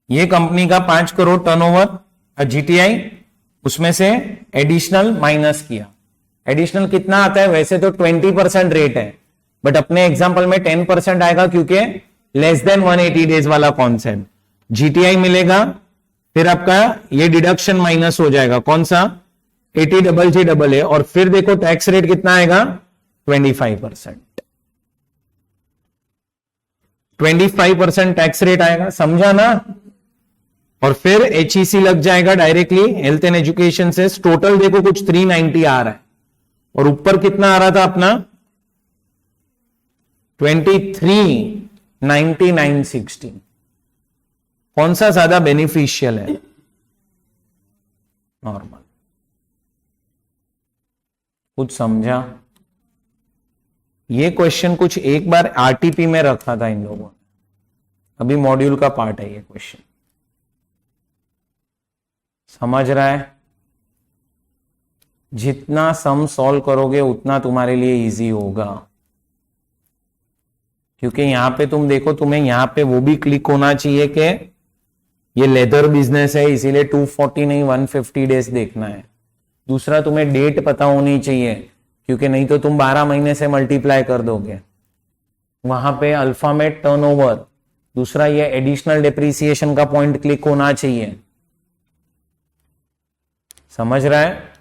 ये कंपनी का 5 करोड़ टर्नओवर जीटीआई, उसमें से एडिशनल माइनस किया। एडिशनल कितना आता है? वैसे तो 20% रेट है, बट अपने एग्जांपल में 10% आएगा, क्योंकि लेस देन 180 डेज वाला कॉन्सेप्ट। जीटीआई मिलेगा, फिर आपका ये डिडक्शन माइनस हो जाएगा, कौन सा? 80 JJAA, और फिर देखो टैक्स रेट कितना आएगा? 25%। 25% टैक्स रेट आएगा, समझा ना? और फिर एचईसी लग जाएगा डायरेक्टली हेल्थ एंड एजुकेशन से। टोटल देखो कुछ 390 आ रहा है, और ऊपर कितना आ रहा था अपना? 23,9960। कौन सा ज्यादा बेनिफिशियल है? नॉर्मल। कुछ समझा? ये क्वेश्चन कुछ एक बार आरटीपी में रखा था इन लोगों ने, अभी मॉड्यूल का पार्ट है ये क्वेश्चन। समझ रहा है? जितना सम सॉल्व करोगे उतना तुम्हारे लिए इजी होगा, क्योंकि यहां पे तुम देखो, तुम्हें यहां पे वो भी क्लिक होना चाहिए कि ये लेदर बिजनेस है इसीलिए 240 नहीं 150 डेज देखना है। दूसरा, तुम्हें डेट पता होनी चाहिए, क्योंकि नहीं तो तुम 12 महीने से मल्टीप्लाई कर दोगे। वहां पे अल्फा में टर्नओवर, दूसरा ये एडिशनल डेप्रिसिएशन का पॉइंट क्लिक होना चाहिए। समझ रहा है?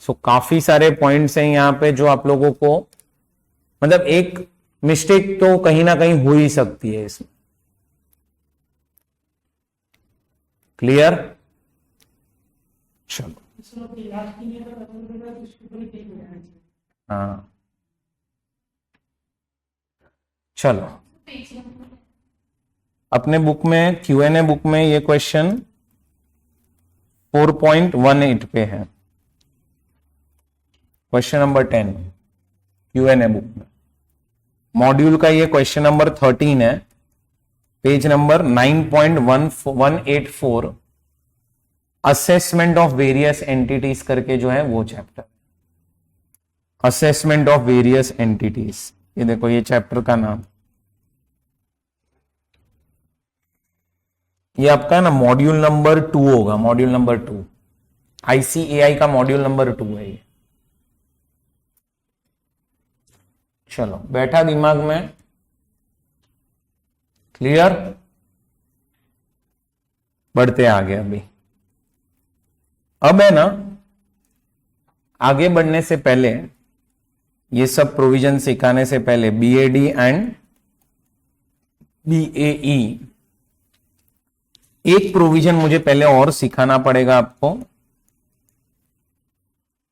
सो काफी सारे पॉइंट्स हैं यहां पे जो आप लोगों को, मतलब एक मिस्टेक तो कहीं ना कहीं हो ही सकती है इसमें। क्लियर? चलो, हाँ चलो, अपने बुक में Q&A बुक में ये क्वेश्चन 4.18 पे है, क्वेश्चन नंबर 10 Q&A बुक में। मॉड्यूल का ये क्वेश्चन नंबर 13 है, page number 9.184, assessment of various entities करके जो है वो chapter, assessment of various entities. ये देखो, ये चैप्टर का नाम, ये आपका ना मॉड्यूल नंबर 2 होगा, मॉड्यूल नंबर 2, ICAI का मॉड्यूल नंबर 2 है ये। चलो, बैठा दिमाग में? क्लियर? बढ़ते आगे। अब है ना, आगे बढ़ने से पहले, ये सब प्रोविजन सिखाने से पहले BAD एंड BAE एक प्रोविजन मुझे पहले और सिखाना पड़ेगा आपको,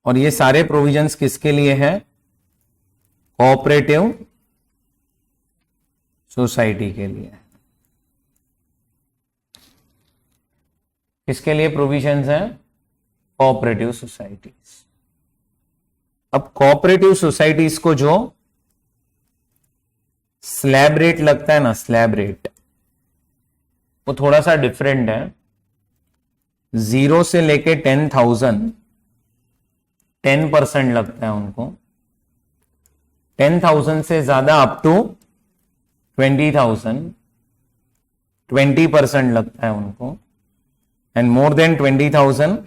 और ये सारे प्रोविजंस किसके लिए है? कोऑपरेटिव सोसाइटी के लिए। किसके लिए प्रोविजंस हैं? Cooperative societies. अब कोऑपरेटिव सोसाइटीज को जो स्लैब रेट लगता है ना, स्लैब रेट, वो थोड़ा सा डिफरेंट है। 0 से लेके 10,000 10% लगता है उनको, 10,000 से ज्यादा अप टू 20,000 20% लगता है उनको, एंड मोर देन 20,000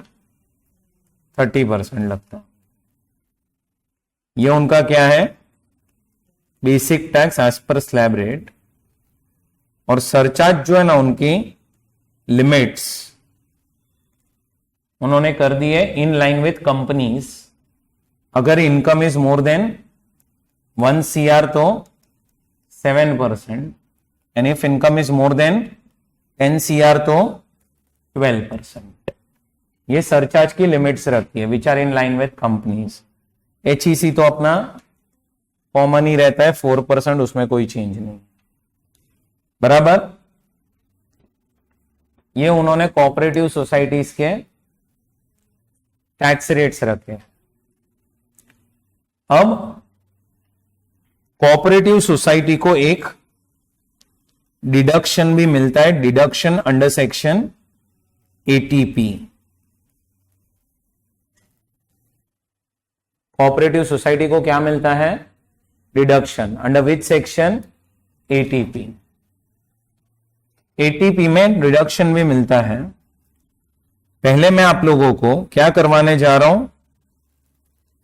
30% लगता है। ये उनका क्या है? Basic tax as per slab rate. और सरचार्ज जो है ना, उनकी लिमिट्स उन्होंने कर दी है इन लाइन विथ कंपनीज। अगर income is more than 1 CR तो 7%, and if income is more than 10 CR तो 12%। ये सरचार्ज की लिमिट्स रखती है, which are in line with companies. HEC तो अपना कॉमन ही रहता है 4%, उसमें कोई चेंज नहीं, बराबर। ये उन्होंने कोऑपरेटिव सोसाइटीज के टैक्स रेट्स रखे। अब कोऑपरेटिव सोसाइटी को एक डिडक्शन भी मिलता है, deduction under section ATP। Cooperative society को क्या मिलता है? Deduction under which section? ATP। ATP में डिडक्शन भी मिलता है। पहले मैं आप लोगों को क्या करवाने जा रहा हूं,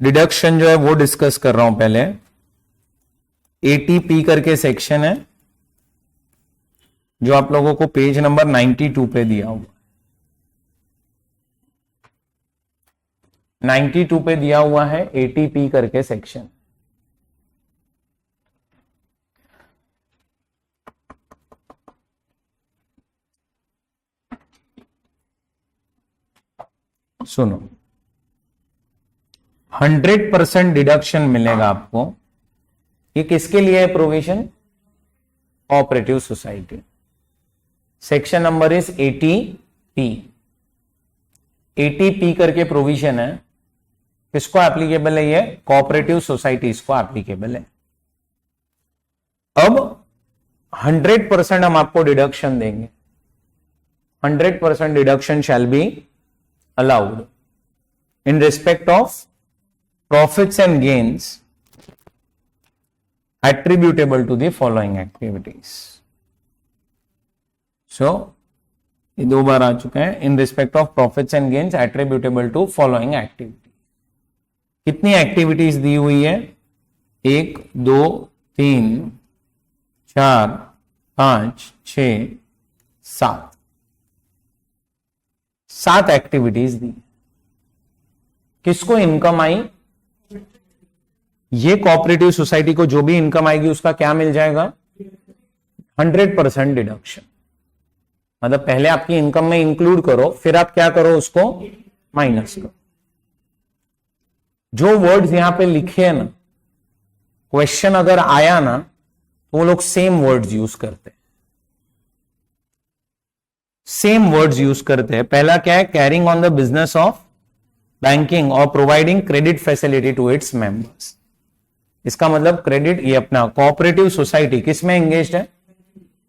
डिडक्शन जो है वो डिस्कस कर रहा हूं। पहले ATP करके सेक्शन है जो आप लोगों को पेज नंबर 92 पे दिया हुआ, 92 पे दिया हुआ है ATP करके सेक्शन। सुनो, 100% डिडक्शन मिलेगा आपको। ये किसके लिए है provision? Cooperative society. Section number is 80P। 80P करके प्रोविजन है, किसको एप्लीकेबल है? ये कोऑपरेटिव सोसाइटीज को एप्लीकेबल है। अब 100% हम आपको डिडक्शन देंगे, 100% deduction shall be allowed. in respect of profits and gains attributable to the following activities. So ये दो बार आ चुका है. In respect of profits and gains attributable to following activities. कितनी एक्टिविटीज दी हुई है? 1 2 3 4 5 6 7 7 एक्टिविटीज दी. किसको इनकम आई? ये कोऑपरेटिव सोसाइटी को जो भी इनकम आएगी उसका क्या मिल जाएगा? 100% डिडक्शन. मतलब पहले आपकी इनकम में इंक्लूड करो, फिर आप क्या करो, उसको माइनस करो. जो वर्ड्स यहां पे लिखे हैं ना, क्वेश्चन अगर आया ना तो वो लोग सेम वर्ड्स यूज करते हैं. सेम वर्ड्स यूज करते हैं. पहला क्या है? Carrying on the business of banking or providing credit facility to its members. इसका मतलब क्रेडिट, ये अपना कोऑपरेटिव सोसाइटी किस में एंगेज्ड है?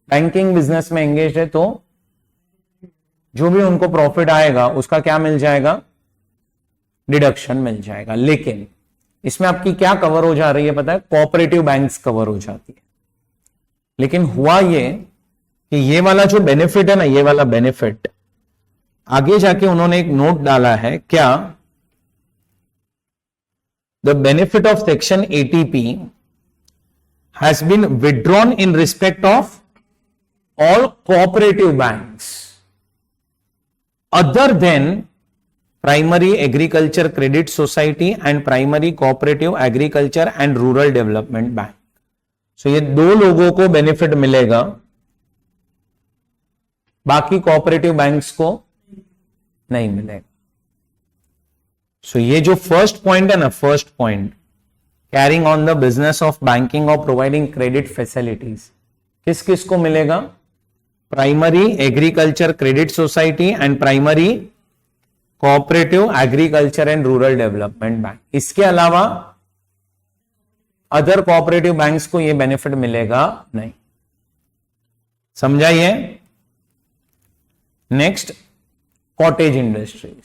बैंकिंग बिजनेस में एंगेज्ड है. तो जो भी उनको प्रॉफिट आएगा उसका क्या मिल जाएगा? डिडक्शन मिल जाएगा. लेकिन इसमें आपकी क्या कवर हो जा रही है पता है? कोऑपरेटिव बैंक्स कवर हो जाती है. लेकिन हुआ ये कि ये वाला जो बेनिफिट है ना, ये वाला बेनिफिट आगे जाके उन्होंने एक नोट डाला है. क्या? The benefit of section 80P has been withdrawn in respect of all cooperative banks other than primary agriculture credit society and primary cooperative agriculture and rural development bank. So ये दो लोगों को बेनिफिट मिलेगा, बाकी cooperative banks को नहीं मिलेगा. सो ये जो फर्स्ट पॉइंट है ना, first point carrying on the business of banking or providing credit facilities, किस किस को मिलेगा? Primary agriculture credit society and primary cooperative agriculture and rural development bank. इसके अलावा अदर कोऑपरेटिव बैंक्स को यह बेनिफिट मिलेगा नहीं. समझाइए. Next, cottage industries.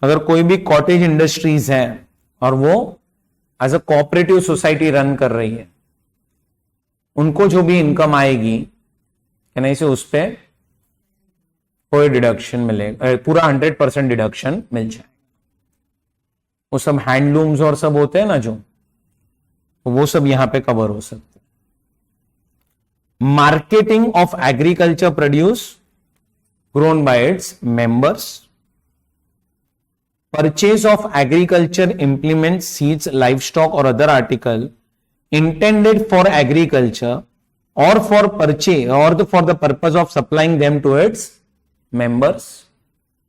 अगर कोई भी कॉटेज इंडस्ट्रीज है और वो as a cooperative society run कर रही है, उनको जो भी इनकम आएगी नहीं से उस पर कोई डिडक्शन मिलेगा, पूरा 100% डिडक्शन मिल जाए. वो सब हैंडलूम्स और सब होते हैं ना जो, तो वो सब यहां पे कवर हो सकते हैं. Marketing of agriculture produce grown by its members, purchase of agriculture implement, seeds, livestock or other article intended for agriculture or for purchase or for the purpose of supplying them to its members.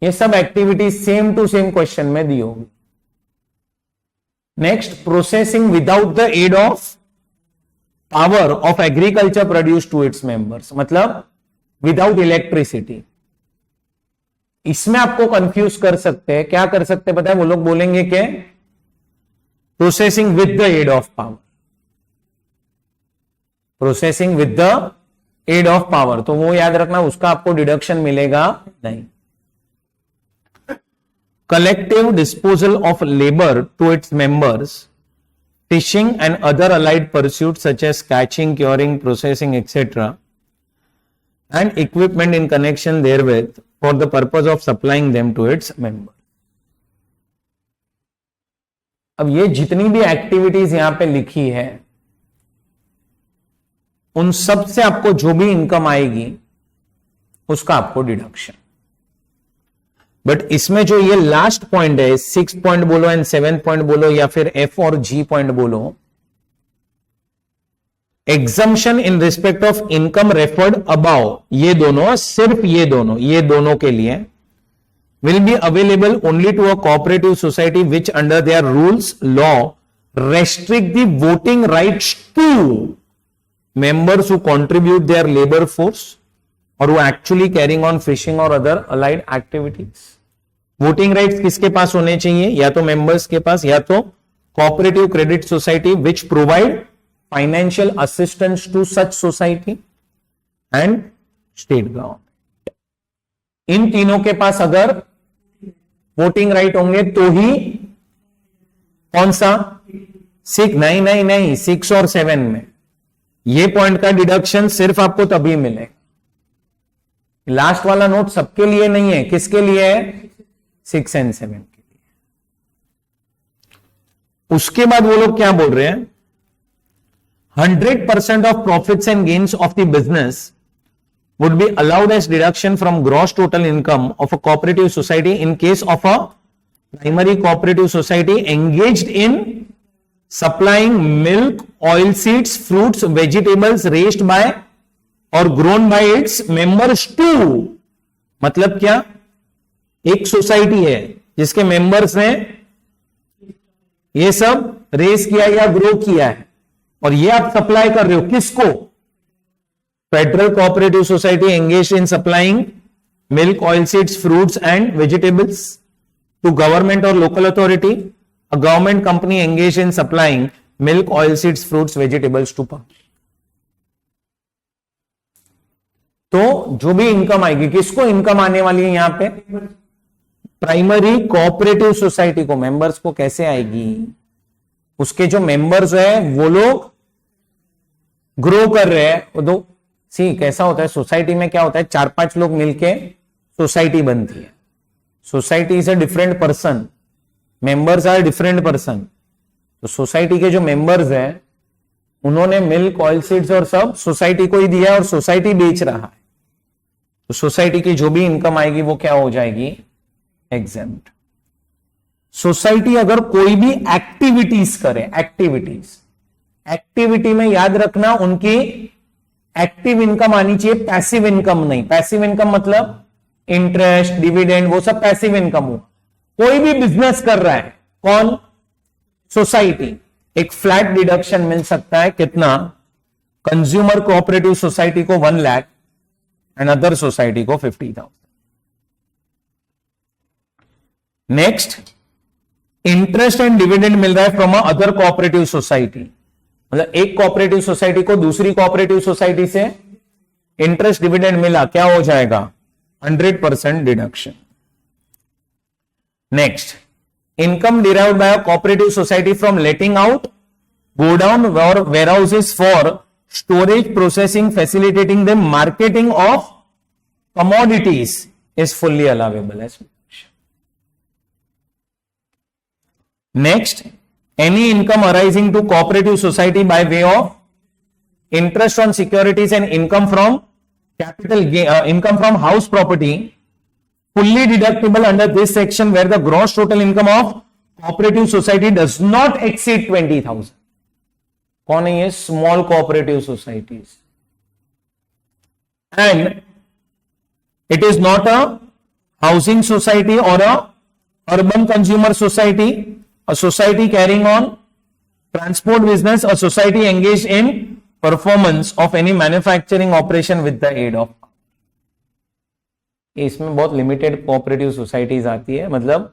ये सब activity same to same question में दी होगी. Next, processing without the aid of power of agriculture produce to its members, मतलब without electricity. इसमें आपको confuse कर सकते हैं. क्या कर सकते हैं पता है? वो लोग बोलेंगे कि processing with the aid of power, processing with the aid of power, तो वो याद रखना, उसका आपको डिडक्शन मिलेगा नहीं. Collective disposal of labour to its members, fishing and other allied pursuit such as catching, curing, processing etcetera and equipment in connection therewith for the purpose of supplying them to its member. अब ये जितनी भी activities यहां पे लिखी है, उन सब से आपको जो भी इनकम आएगी उसका आपको डिडक्शन. बट इसमें जो ये लास्ट पॉइंट है, 6 पॉइंट बोलो एंड 7 पॉइंट बोलो या फिर F और G पॉइंट बोलो, exemption in respect of income referred above, ये दोनों, सिर्फ ये दोनों के लिए will be available only to a cooperative society which under their rules law restrict the voting rights to members who contribute their labor force or who actually carrying on fishing or other allied activities. Voting rights किसके पास होने चाहिए? या तो members के पास, या तो cooperative credit society which provide financial assistance to such society and state government. इन तीनों के पास अगर वोटिंग राइट होंगे तो ही, कौन सा, 6, नहीं 6 और 7 में, ये पॉइंट का डिडक्शन सिर्फ आपको तभी मिलेगा। लास्ट वाला नोट सबके लिए नहीं है, किसके लिए है, 6 और 7 के लिए। उसके बाद वो लोग क्या बोल रहे हैं, 100% of profits and gains of the business would be allowed as deduction from gross total income of a cooperative society in case of a primary cooperative society engaged in supplying milk, oilseeds, fruits, vegetables raised by or grown by its members to, मतलब क्या, एक society है जिसके members ने ये सब race किया या ग्रो किया है, और ये आप सप्लाई कर रहे हो किसको, federal cooperative society engage in supplying milk, oil seeds, fruits and vegetables to government or local authority, a government company engage in supplying milk, oil seeds, fruits, vegetables to public. तो जो भी income आएगी, किसको income आने वाली है यहां पे, प्राइमरी कोऑपरेटिव सोसाइटी को, मेंबर्स को कैसे आएगी, उसके जो मेंबर्स है वो लोग ग्रो कर रहे हैं, वो दो, सी कैसा होता है सोसाइटी में, क्या होता है, 4-5 लोग मिलके सोसाइटी बनती है। Society is a different person, members are different person. तो सोसाइटी के जो मेंबर्स हैं उन्होंने मिल्क, ऑयल सीड्स और सब सोसाइटी को ही दिया है और सोसाइटी बेच रहा है, तो सोसाइटी की जो भी इनकम आएगी वो क्या हो जाएगी, एग्जेम्प्ट। सोसाइटी अगर कोई भी एक्टिविटीज करे, एक्टिविटी में याद रखना उनकी एक्टिव इनकम आनी चाहिए, पैसिव इनकम नहीं। पैसिव इनकम मतलब इंटरेस्ट, डिविडेंड, वो सब पैसिव इनकम हो। कोई भी बिजनेस कर रहा है, कौन, सोसाइटी, एक फ्लैट डिडक्शन मिल सकता है, कितना, कंज्यूमर कोऑपरेटिव सोसाइटी को 1 लाख एंड अदर सोसाइटी को 50,000। नेक्स्ट, इंटरेस्ट एंड डिविडेंड मिल रहा है फ्रॉम अदर कोऑपरेटिव सोसाइटी, मतलब एक कोऑपरेटिव सोसाइटी को दूसरी कोऑपरेटिव सोसाइटी से इंटरेस्ट डिविडेंड मिला, क्या हो जाएगा, 100% deduction. Next, income derived by a cooperative society from letting out godown or warehouses for storage, processing, facilitating the marketing of commodities is fully allowable as. Next, any income arising to cooperative society by way of interest on securities and income from capital gain, income from house property, fully deductible under this section where the gross total income of cooperative society does not exceed 20,000. कौन है ये, small cooperative societies, and it is not a housing society or a urban consumer society, a society carrying on transport business, a society engaged in performance of any manufacturing operation with the aid of, इसमें बहुत limited cooperative societies आती है, मतलब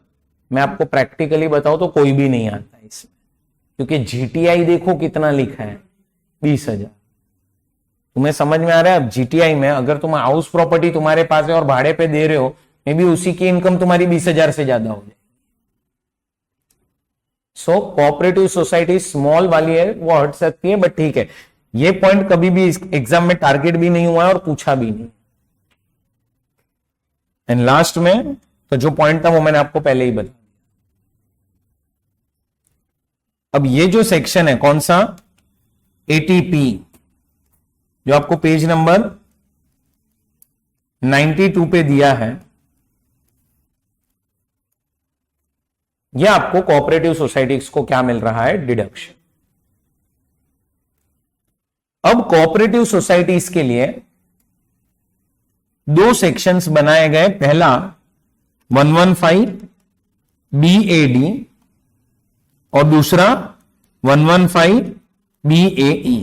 मैं आपको practically बताऊं तो कोई भी नहीं आता इसमें, क्योंकि जीटीआई देखो कितना लिखा है, 20,000। तुम्हें समझ में आ रहा है, अब जीटीआई में अगर तुम हाउस प्रॉपर्टी तुम्हारे पास है और भाड़े पे दे रहे हो, मे बी उसी की इनकम तुम्हारी 20,000 से ज्यादा हो जाए। सो कोऑपरेटिव सोसाइटी स्मॉल वाली है, वो हट सकती है, बट ठीक है, ये पॉइंट कभी भी एग्जाम में टारगेट भी नहीं हुआ है और पूछा भी नहीं। एंड लास्ट में तो जो पॉइंट था वो मैंने आपको पहले ही बताया। अब ये जो सेक्शन है कौन सा, एटीपी, जो आपको पेज नंबर 92 पे दिया है, यह आपको कोऑपरेटिव सोसाइटीज को क्या मिल रहा है, डिडक्शन। अब कोऑपरेटिव सोसाइटीज के लिए 2 सेक्शंस बनाए गए, पहला 115 BAD और दूसरा 115 BAE।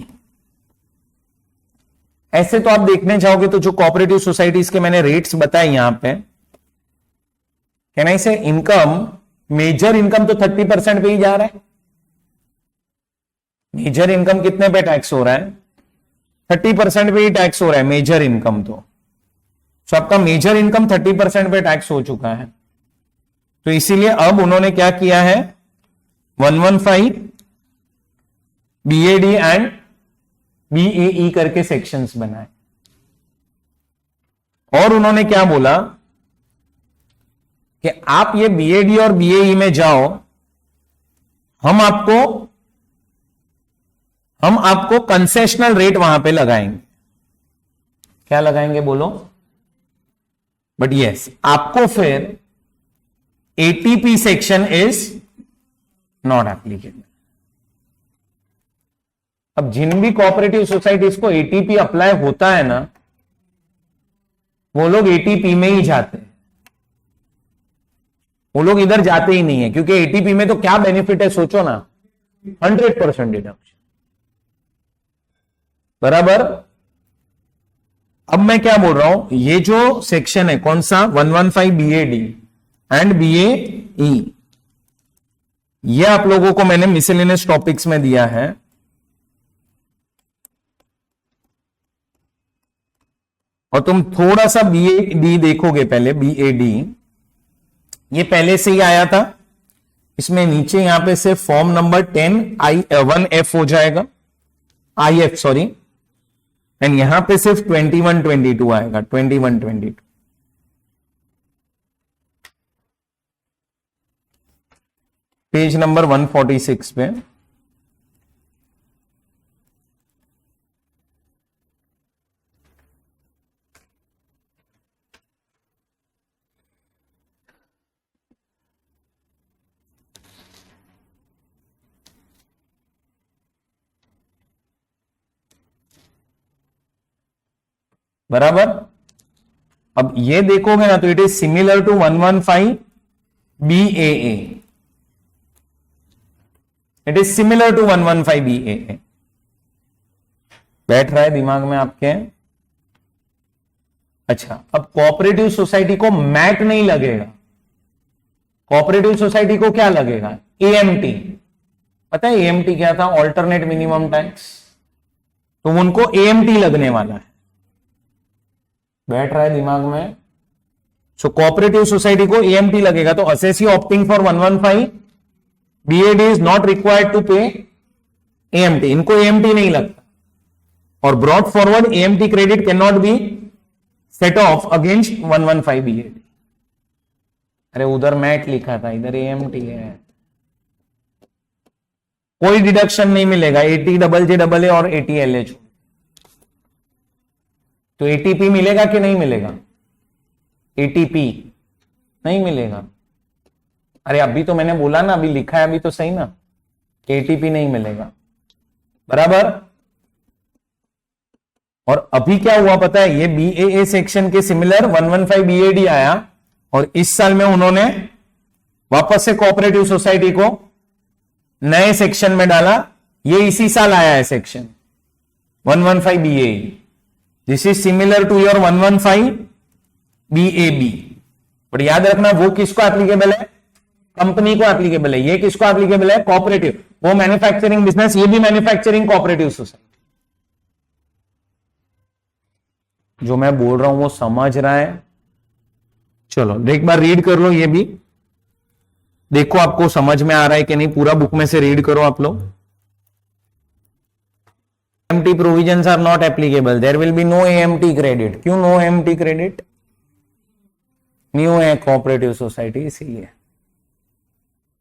ऐसे तो आप देखने जाओगे तो जो कोऑपरेटिव सोसाइटीज के मैंने रेट्स बताए यहां पे, कहना इसे इनकम, मेजर इनकम तो 30% पे ही जा रहा है। मेजर इनकम कितने पे टैक्स हो रहा है, 30% पे ही टैक्स हो रहा है मेजर इनकम। तो आपका मेजर इनकम 30% पे टैक्स हो चुका है, तो इसीलिए अब उन्होंने क्या किया है, 115 बीएडी एंड बीएई करके सेक्शंस बनाए। और उन्होंने क्या बोला कि आप ये बीएडी और बीएई में जाओ, हम आपको कंसेशनल रेट वहां पे लगाएंगे। क्या लगाएंगे बोलो? बट यस, आपको फिर ATP section is not applicable. अब जिन भी कोऑपरेटिव सोसाइटीज को एटीपी अप्लाई होता है ना, वो लोग एटीपी में ही जाते हैं, वो लोग इधर जाते ही नहीं है, क्योंकि एटीपी में तो क्या बेनिफिट है सोचो ना, 100% डिडक्शन। बराबर। अब मैं क्या बोल रहा हूं, ये जो सेक्शन है कौन सा, 115 बीएडी एंड बीएई, ये आप लोगों को मैंने मिसलेनियस टॉपिक्स में दिया है। और तुम थोड़ा सा बीएडी देखोगे पहले, बीएडी ये पहले से ही आया था, इसमें नीचे यहां पे से फॉर्म नंबर 1F हो जाएगा, IF सॉरी, एंड यहां पे सिर्फ 21-22 आएगा, 21-22। पेज नंबर 146 पे। बराबर। अब ये देखोगे ना, तो it is similar to 115 BAA, it is similar to 115 BAA। बैठ रहा है दिमाग में आपके? अच्छा, अब कोऑपरेटिव सोसाइटी को मैट नहीं लगेगा, कोऑपरेटिव सोसाइटी को क्या लगेगा, AMT। पता है AMT क्या था? Alternate minimum tax. तो उनको AMT लगने वाला है। बैठ रहा है दिमाग में? सो कोऑपरेटिव सोसाइटी को AMT लगेगा, तो assessee opting for 115 BAD is not required to pay AMT, इनको AMT नहीं लगता। और brought forward AMT credit can not be set off against 115 BAD। अरे उधर मैट लिखा था, इधर AMT है। कोई डिडक्शन नहीं मिलेगा, ATJJA और ATLH। तो एटीपी मिलेगा कि नहीं मिलेगा? एटीपी नहीं मिलेगा। अरे अभी तो मैंने बोला ना, अभी लिखा है अभी तो सही ना, एटीपी नहीं मिलेगा। बराबर। और अभी क्या हुआ पता है, ये बीएए सेक्शन के सिमिलर 115 बीएडी आया, और इस साल में उन्होंने वापस से कोऑपरेटिव सोसाइटी को नए सेक्शन में डाला। ये इसी साल आया है section 115 BAE. This is similar to your 115 BAB। But याद रखना, वो किसको एप्लीकेबल है? कंपनी को एप्लीकेबल है। ये किसको एप्लीकेबल है? कोऑपरेटिव। वो मैन्युफैक्चरिंग बिजनेस, ये भी मैन्युफैक्चरिंग कोऑपरेटिव सोसाइटी। जो मैं बोल रहा हूं वो समझ रहा है? चलो एक बार रीड कर लो, ये भी देखो आपको समझ में आ रहा है कि नहीं। पूरा बुक में से रीड करो आप लोग। AMT provisions are not applicable. There will be no AMT credit. क्यों no AMT credit? न्यू है कोऑपरेटिव सोसाइटी, इसीलिए।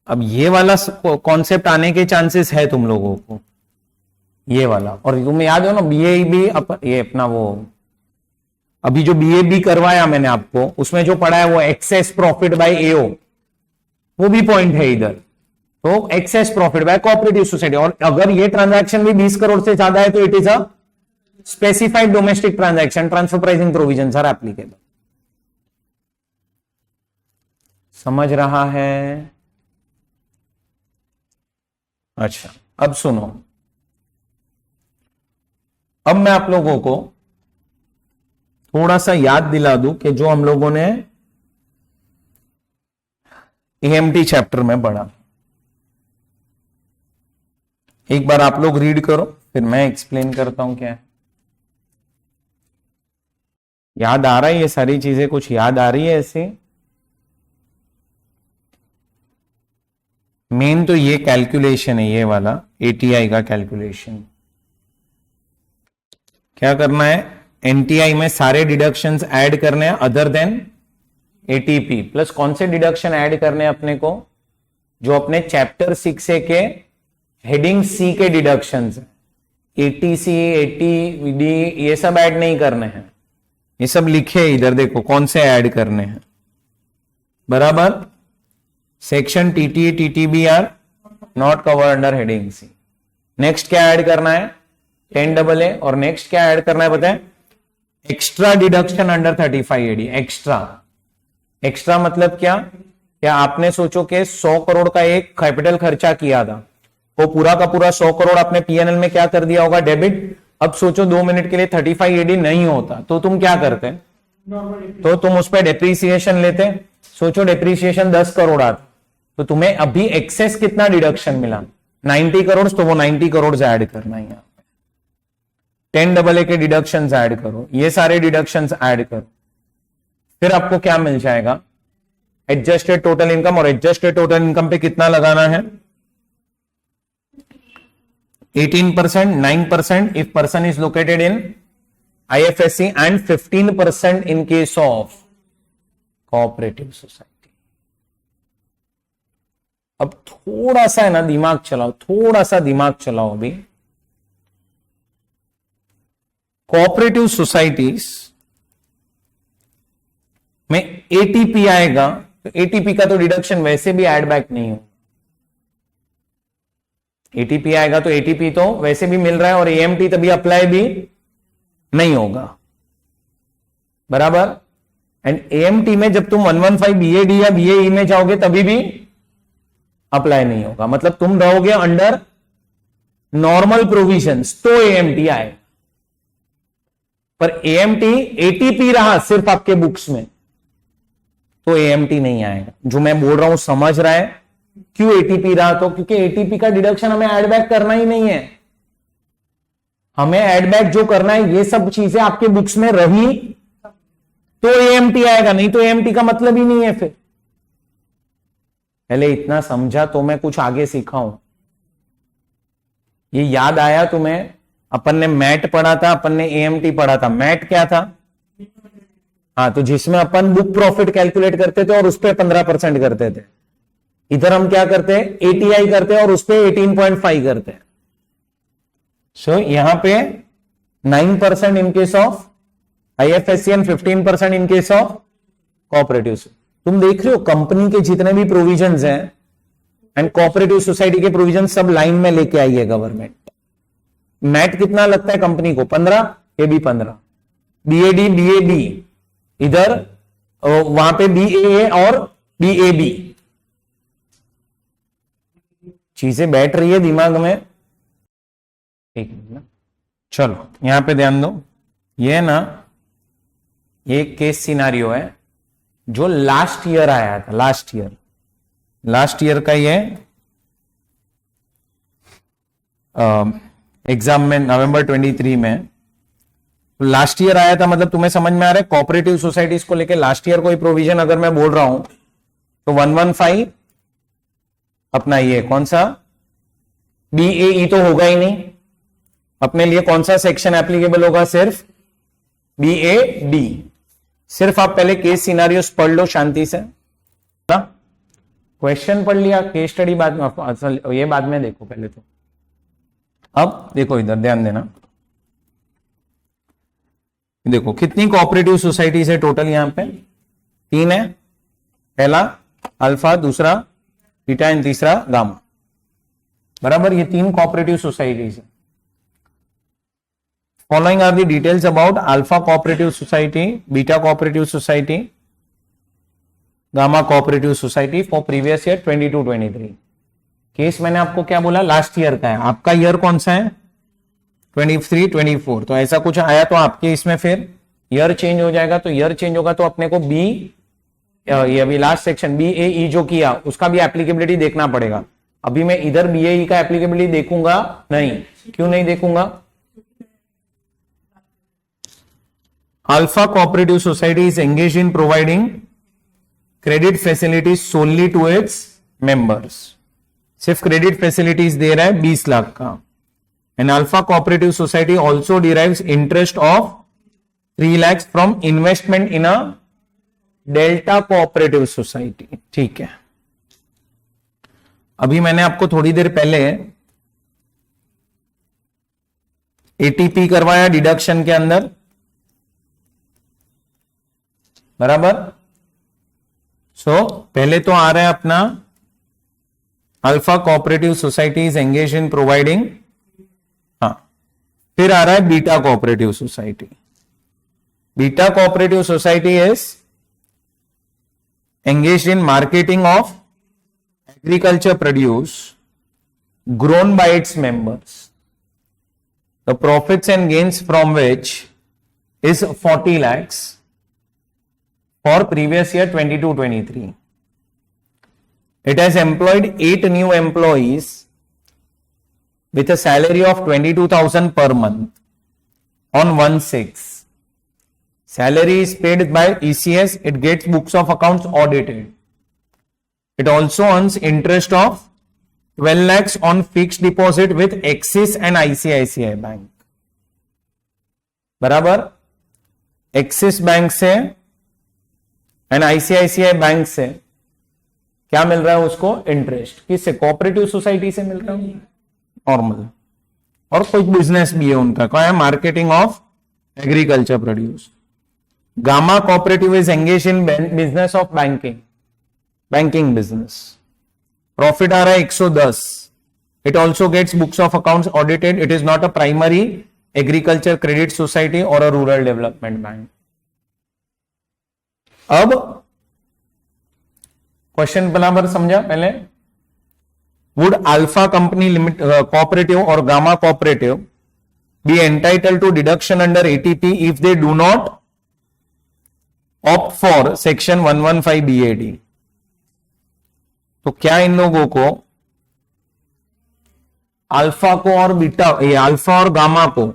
अब ये वाला कॉन्सेप्ट आने के चांसेस है तुम लोगों को, ये वाला। और तुम्हें याद हो ना, BAB ये अपना वो अभी जो BAB करवाया मैंने आपको, उसमें जो पढ़ा है वो एक्सेस प्रॉफिट बाय AO, वो भी पॉइंट है इधर। तो access profit by cooperative society. और अगर ये ट्रांजैक्शन भी 20 करोड़ से ज्यादा है तो it is a specified domestic transaction, transfer pricing provisions are applicable. समझ रहा है? अच्छा, अब सुनो। अब मैं आप लोगों को थोड़ा सा याद दिला दूं कि जो हम लोगों ने AMT चैप्टर में पढ़ा। एक बार आप लोग रीड करो, फिर मैं एक्सप्लेन करता हूं क्या है। याद आ रहा है ये सारी चीजें? कुछ याद आ रही है ऐसे? मेन तो ये कैलकुलेशन है, ये वाला एटीआई का कैलकुलेशन। क्या करना है, एनटीआई में सारे डिडक्शंस ऐड करने हैं अदर देन एटीपी, प्लस कौन से डिडक्शन ऐड करने हैं अपने को, जो अपने चैप्टर 6A के हेडिंग सी के डिडक्शंस हैं। एटीसी, एटीडी ये सब ऐड नहीं करने हैं, ये सब लिखे इधर देखो कौन से ऐड करने हैं, बराबर। Section TT TTB are not covered under heading C. Next क्या ऐड करना है, 10AA, और नेक्स्ट क्या ऐड करना है बताएं, extra deduction under 35AD। Extra मतलब क्या आपने सोचो कि 100 करोड़ का एक कैपिटल खर्चा किया था, वो पूरा का पूरा 100 करोड़ आपने पीएनएल में क्या कर दिया होगा, डेबिट। अब सोचो 2 मिनट के लिए 35AD नहीं होता तो तुम क्या करते, तो तुम उस पर डेप्रीसिएशन लेते। सोचो डेप्रीसिएशन 10 करोड़ आता तो तुम्हें अभी एक्सेस कितना डिडक्शन मिला, 90 करोड़, तो वो 90 करोड़ ऐड करना है यहाँ पे। 10AA के डिडक्शंस ऐड करो, ये सारे डिडक्शंस ऐड करो, फिर आपको क्या मिल जाएगा, एडजस्टेड टोटल इनकम। और एडजस्टेड टोटल इनकम पे कितना लगाना है, 18%, 9% if person is located in IFSC and 15% in case of cooperative society। अब थोड़ा सा है ना दिमाग चलाओ, थोड़ा सा दिमाग चलाओ अभी। कोऑपरेटिव सोसाइटीज में एटीपी आएगा तो एटीपी का तो डिडक्शन वैसे भी एड बैक नहीं हो। एटीपी आएगा तो एटीपी तो वैसे भी मिल रहा है और एएमटी तभी अप्लाई भी नहीं होगा, बराबर। एंड एएमटी में जब तुम 115 बीएडी या बीएई में जाओगे तभी भी अप्लाई नहीं होगा, मतलब तुम रहोगे अंडर नॉर्मल प्रोविजंस तो एएमटी आएगा। पर एएमटी एटीपी रहा सिर्फ आपके बुक्स में तो एएमटी नहीं आएगा। जो मैं बोल रहा हूं समझ रहा है, क्यों एटीपी रहा, तो क्योंकि एटीपी का डिडक्शन हमें एड बैक करना ही नहीं है। हमें एड बैक जो करना है ये सब चीजें आपके बुक्स में रही तो एएमटी आएगा, नहीं तो एएमटी का मतलब ही नहीं है। फिर पहले इतना समझा तो मैं कुछ आगे सीखाऊं। ये याद आया तुम्हें, अपन ने मैट पढ़ा था, अपन ने एएमटी पढ़ा था। मैट क्या था, हाँ, तो जिसमें अपन बुक प्रॉफिट कैलकुलेट करते थे और उस पर 15% करते थे। इधर हम क्या करते हैं, एटीआई करते हैं और उस पर 18.5 करते हैं। सो यहां पे 9% in case of IFSC and 15% in case of cooperative. तुम देख रहे हो कंपनी के जितने भी प्रोविजंस हैं एंड कोऑपरेटिव सोसाइटी के प्रोविजन सब लाइन में लेके आई है गवर्नमेंट। मैट कितना लगता है कंपनी को, 15, ये भी 15। बीएडी बीएबी इधर, वहां पे बीएए और बीएबी। चीजें बैठ रही है दिमाग में, एक मिनट, चलो यहां पे ध्यान दो। ये ना ये केस सिनारियो है जो लास्ट ईयर आया था, लास्ट ईयर का ये एग्जाम में नवंबर 23 में लास्ट ईयर आया था। मतलब तुम्हें समझ में आ रहा है, कोऑपरेटिव सोसाइटीज को लेके लास्ट ईयर कोई प्रोविजन अगर मैं बोल रहा हूं तो 115 अपना ये कौन सा बीएई तो होगा ही नहीं। अपने लिए कौन सा सेक्शन एप्लीकेबल होगा, सिर्फ बीएडी। सिर्फ आप पहले केस सिनारियोस पढ़ लो शांति से ना, क्वेश्चन पढ़ लिया, केस स्टडी बाद में, असल ये बाद में देखो पहले तो। अब देखो इधर ध्यान देना, देखो कितनी कोऑपरेटिव सोसाइटीज है टोटल, यहां पे 3 है। पहला अल्फा, दूसरा बीटा एंड तीसरा गामा, बराबर। ये 3 कोऑपरेटिव सोसाइटीज है। Following are the details about alpha cooperative society, beta cooperative society, gamma cooperative society for previous year 22-23। Case मैंने आपको क्या बोला, लास्ट ईयर का है। आपका ईयर कौन सा है, 23-24। तो ऐसा कुछ आया तो आपके इसमें फिर ईयर चेंज हो जाएगा। तो ईयर चेंज होगा तो अपने को बी, ये अभी लास्ट सेक्शन बीएई जो किया उसका भी एप्लीकेबिलिटी देखना पड़ेगा। अभी मैं इधर बीएई का एप्लीकेबिलिटी देखूंगा नहीं, क्यों नहीं देखूंगा, Alpha cooperative society is engage in providing credit facilities solely to its members. सिर्फ क्रेडिट फैसिलिटीज दे रहा है 20 लाख का। And Alpha cooperative society also derives interest of 3 lakhs from investment in a Delta cooperative society. ठीक है, अभी मैंने आपको थोड़ी देर पहले एटीपी करवाया डिडक्शन के अंदर, बराबर। पहले तो आ रहा है अपना alpha cooperative society is engage in providing, हाँ, फिर आ रहा है beta cooperative society. Beta cooperative society is engage in marketing of agriculture produce grown by its members, the profits and gains from which is 40 lakhs for previous year 22-23. It has employed 8 new employees with a salary of 22,000 per month on 1/6. Salary is paid by ECS. It gets books of accounts audited. It also earns interest of 12 lakhs on fixed deposit with Axis and ICICI bank, बराबर। Axis bank से and ICICI bank से क्या मिल रहा है उसको? Interest. किससे? Cooperative society से मिल रहा है, नॉर्मल। और कुछ बिजनेस भी है उनका, क्या है? Marketing of agriculture produce. Gamma cooperative is engage in business of banking business. Profit आ रहा है 110। It also gets books of accounts audited. It is not a primary agriculture credit society or a rural development bank. अब question बराबर समझा पहले? Would Alpha company limit cooperative or Gamma cooperative be entitle to deduction under eighty P if they do not opt for section 115 BAD? तो क्या इन लोगों को, alpha को और बीटा, ये अल्फा और गामा को,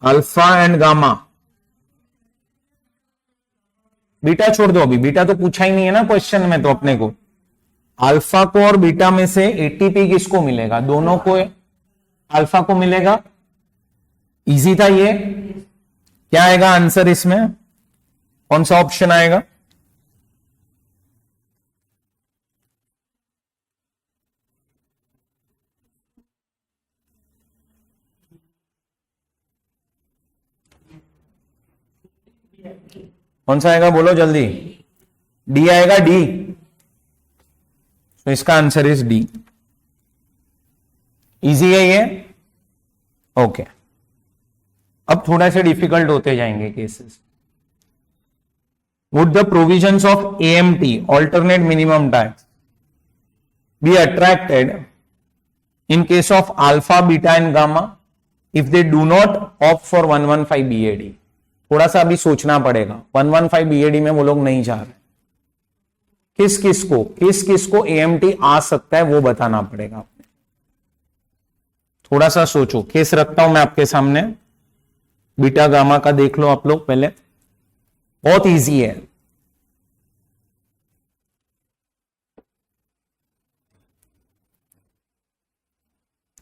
अल्फा एंड गामा, बीटा छोड़ दो, अभी बीटा तो पूछा ही नहीं है ना क्वेश्चन में, तो अपने को अल्फा को और बीटा में से एटीपी किसको मिलेगा? दोनों को अल्फा को मिलेगा। इजी था ये। क्या आएगा आंसर इसमें? कौन सा ऑप्शन आएगा? कौन सा आएगा? बोलो जल्दी। डी आएगा, डी। तो इसका आंसर इज डी। इजी है ये, ओके। अब थोड़ा से डिफिकल्ट होते जाएंगे cases. Would the provisions of AMT, alternate minimum tax, be attracted in case of alpha, beta and gamma if they do not opt for 115 BAD? थोड़ा सा अभी सोचना पड़ेगा। 115 BAD में वो लोग नहीं जा रहे। किस किस को AMT आ सकता है वो बताना पड़ेगा आपने। थोड़ा सा सोचो। केस रखता हूं मैं आपके सामने, बीटा गामा का देख लो आप लोग पहले। बहुत इजी है।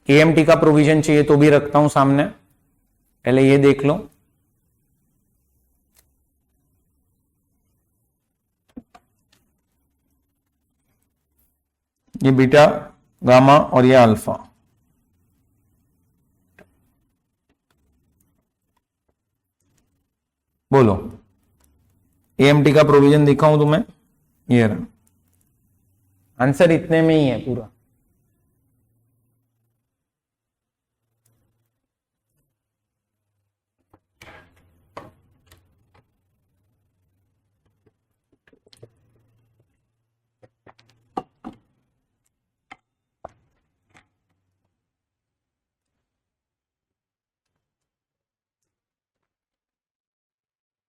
AMT का प्रोविजन चाहिए तो भी रखता हूं सामने, पहले ये देख लो। ये बीटा, गामा और ये अल्फा। बोलो, AMT का प्रोविजन दिखाऊं तुम्हें? ये रहा आंसर, इतने में ही है पूरा।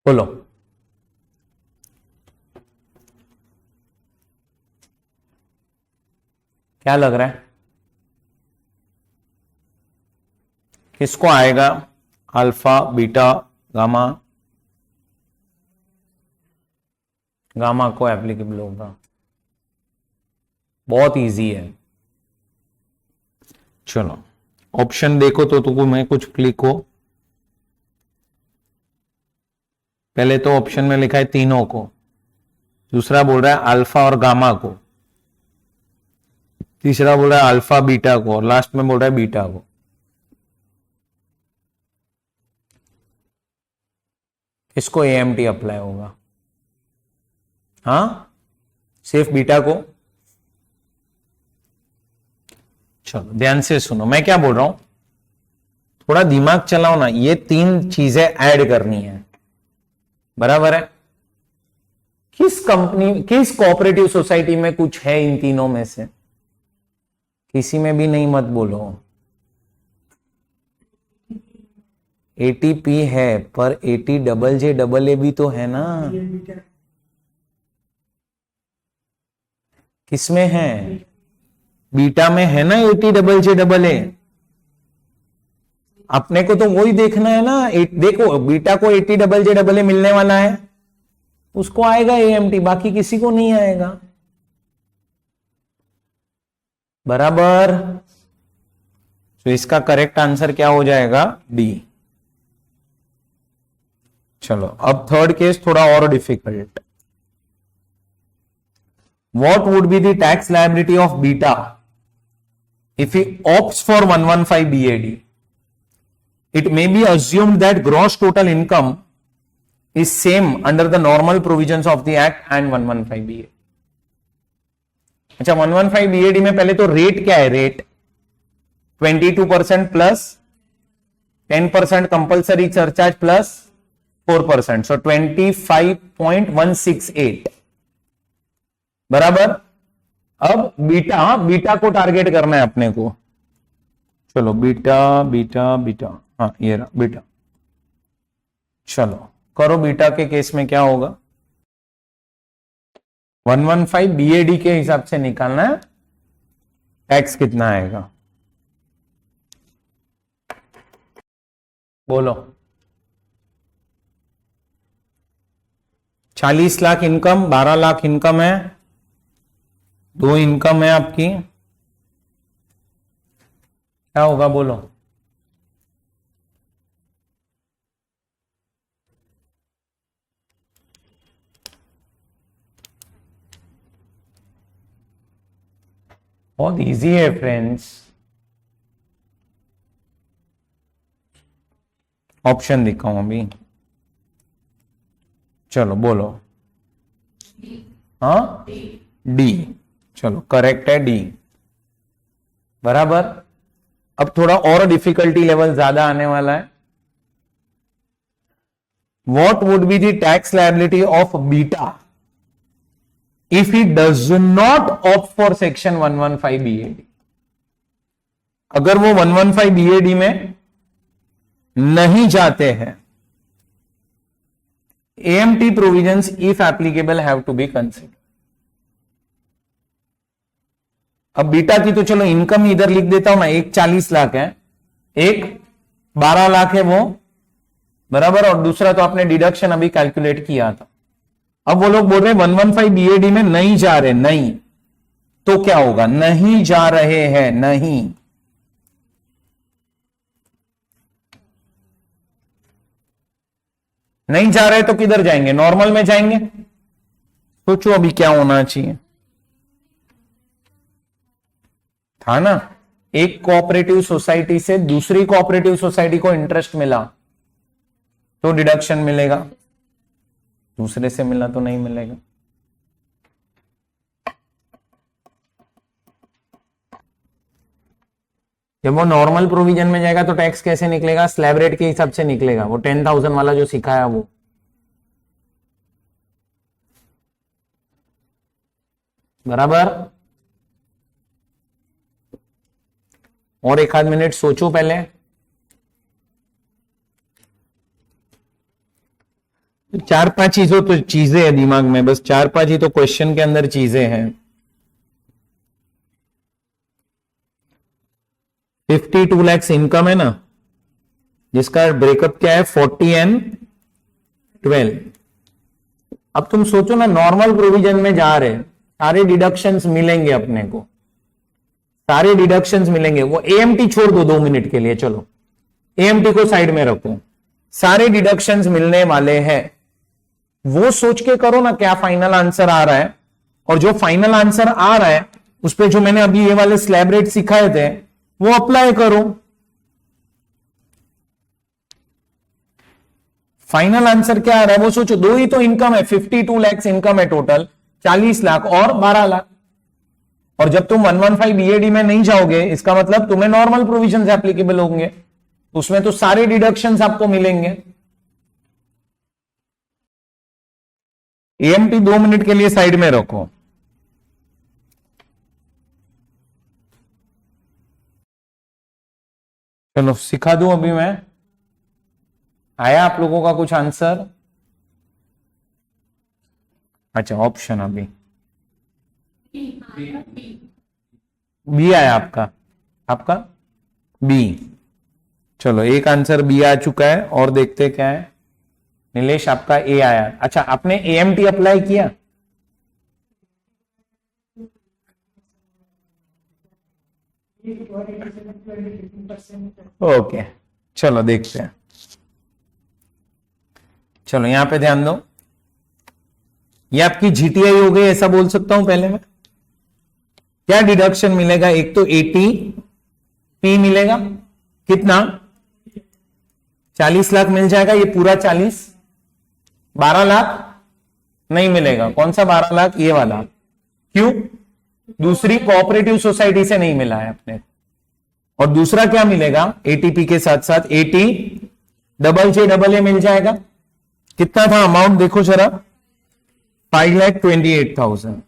बोलो, क्या लग रहा है? किसको आएगा? Alpha, beta, gamma? गामा को एप्लीकेबल होगा। बहुत इजी है। चलो ऑप्शन देखो तो तुम्हें कुछ क्लिक हो। पहले तो ऑप्शन में लिखा है तीनों को, दूसरा बोल रहा है अल्फा और गामा को, तीसरा बोल रहा है अल्फा बीटा को, और लास्ट में बोल रहा है बीटा को। इसको एएमटी अप्लाई होगा? हाँ, सिर्फ बीटा को? चलो ध्यान से सुनो, मैं क्या बोल रहा हूं, थोड़ा दिमाग चलाओ ना। ये तीन चीजें ऐड करनी है, बराबर है? किस कंपनी, किस कोऑपरेटिव सोसाइटी में कुछ है इन तीनों में से? किसी में भी नहीं, मत बोलो। एटीपी है, पर eighty double J double A भी तो है ना। किसमें है? बीटा में है ना eighty double J double A. अपने को तो वही देखना है ना। देखो बीटा को eighty double J double A मिलने वाला है, उसको आएगा एएमटी, बाकी किसी को नहीं आएगा, बराबर? तो इसका करेक्ट आंसर क्या हो जाएगा? डी। चलो अब थर्ड केस थोड़ा और difficult. What would be the tax liability of beta if he opts for 115 BAD? It may be assumed that gross total income is same under the normal provisions of the Act and 115 BAD. अच्छा, 115 BAD में पहले तो rate क्या है? Rate 22% plus 10% compulsory surcharge plus 4%, सो 25.168, बराबर? अब beta को target करना है अपने को। चलो बीटा बीटा बीटा, हाँ ये रहा बीटा। चलो करो, बीटा के केस में क्या होगा? 115 बीएडी के हिसाब से निकालना है, टैक्स कितना आएगा बोलो? 40 लाख इनकम, 12 लाख इनकम है, 2 इनकम है आपकी, क्या होगा बोलो? बहुत इजी है फ्रेंड्स। ऑप्शन दिखाऊं अभी? चलो बोलो। हाँ, डी। चलो करेक्ट है, डी, बराबर। अब थोड़ा और डिफिकल्टी लेवल ज्यादा आने वाला है। What would be the tax liability of beta if he does not opt for section 115 BAD? अगर वो 115 बीएडी में नहीं जाते हैं, AMT provisions if applicable have to be considered. अब बीटा की तो चलो इनकम इधर लिख देता हूं मैं, एक 40 लाख है, एक 12 लाख है वो, बराबर, और दूसरा तो आपने डिडक्शन अभी कैलकुलेट किया था। अब वो लोग बोल रहे 115 बीएडी में नहीं जा रहे, नहीं, तो क्या होगा? नहीं जा रहे हैं, नहीं, नहीं जा रहे तो किधर जाएंगे? नॉर्मल में जाएंगे। सोचो अभी क्या होना चाहिए था ना। एक कोऑपरेटिव सोसाइटी से दूसरी कोऑपरेटिव सोसाइटी को इंटरेस्ट मिला तो डिडक्शन मिलेगा, दूसरे से मिला तो नहीं मिलेगा। जब वो नॉर्मल प्रोविजन में जाएगा तो टैक्स कैसे निकलेगा? स्लैब रेट के हिसाब से निकलेगा, वो 10,000 वाला जो सिखाया वो, बराबर। और एक आध मिनट सोचो पहले। चार पांच चीजों तो चीजें हैं दिमाग में, बस 4-5 ही तो क्वेश्चन के अंदर चीजें हैं। 52 लाख इनकम है ना, जिसका ब्रेकअप क्या है? 40 and 12। अब तुम सोचो ना, नॉर्मल प्रोविजन में जा रहे, सारे डिडक्शंस मिलेंगे अपने को, सारे डिडक्शंस मिलेंगे। वो एएमटी छोड़ दो 2 मिनट के लिए, चलो एएमटी को साइड में रखो, सारे डिडक्शंस मिलने वाले हैं। वो सोच के करो ना क्या फाइनल आंसर आ रहा है, और जो फाइनल आंसर आ रहा है उस पे जो मैंने अभी ये वाले स्लैब रेट सिखाए थे वो अप्लाई करो। फाइनल आंसर क्या आ रहा है वो सोचो। दो ही तो इनकम है, 52 लाख इनकम है टोटल, 40 लाख और 12 लाख। और जब तुम 115 बीएडी में नहीं जाओगे, इसका मतलब तुम्हें नॉर्मल प्रोविजन एप्लीकेबल होंगे, उसमें तो सारे डिडक्शंस आपको मिलेंगे। एएमटी 2 मिनट के लिए साइड में रखो। चलो सिखा दूं अभी मैं। आया आप लोगों का कुछ आंसर? अच्छा ऑप्शन अभी बी आया आपका, आपका बी। चलो एक आंसर बी आ चुका है, और देखते क्या है। नीलेश आपका ए आया। अच्छा आपने एएमटी अप्लाई किया? ओके चलो देखते हैं। चलो यहां पे ध्यान दो, ये आपकी जीटीआई हो गई ऐसा बोल सकता हूं पहले मैं। क्या डिडक्शन मिलेगा? एक तो 80 पी मिलेगा, कितना 40 लाख मिल जाएगा, ये पूरा 40। 12 लाख नहीं मिलेगा। कौन सा 12 लाख? ये वाला। क्यों? दूसरी कोऑपरेटिव सोसाइटी से नहीं मिला है अपने। और दूसरा क्या मिलेगा एटीपी के साथ साथ? 80 डबल जे डबल ए मिल जाएगा। कितना था अमाउंट देखो जरा, 5,28,000।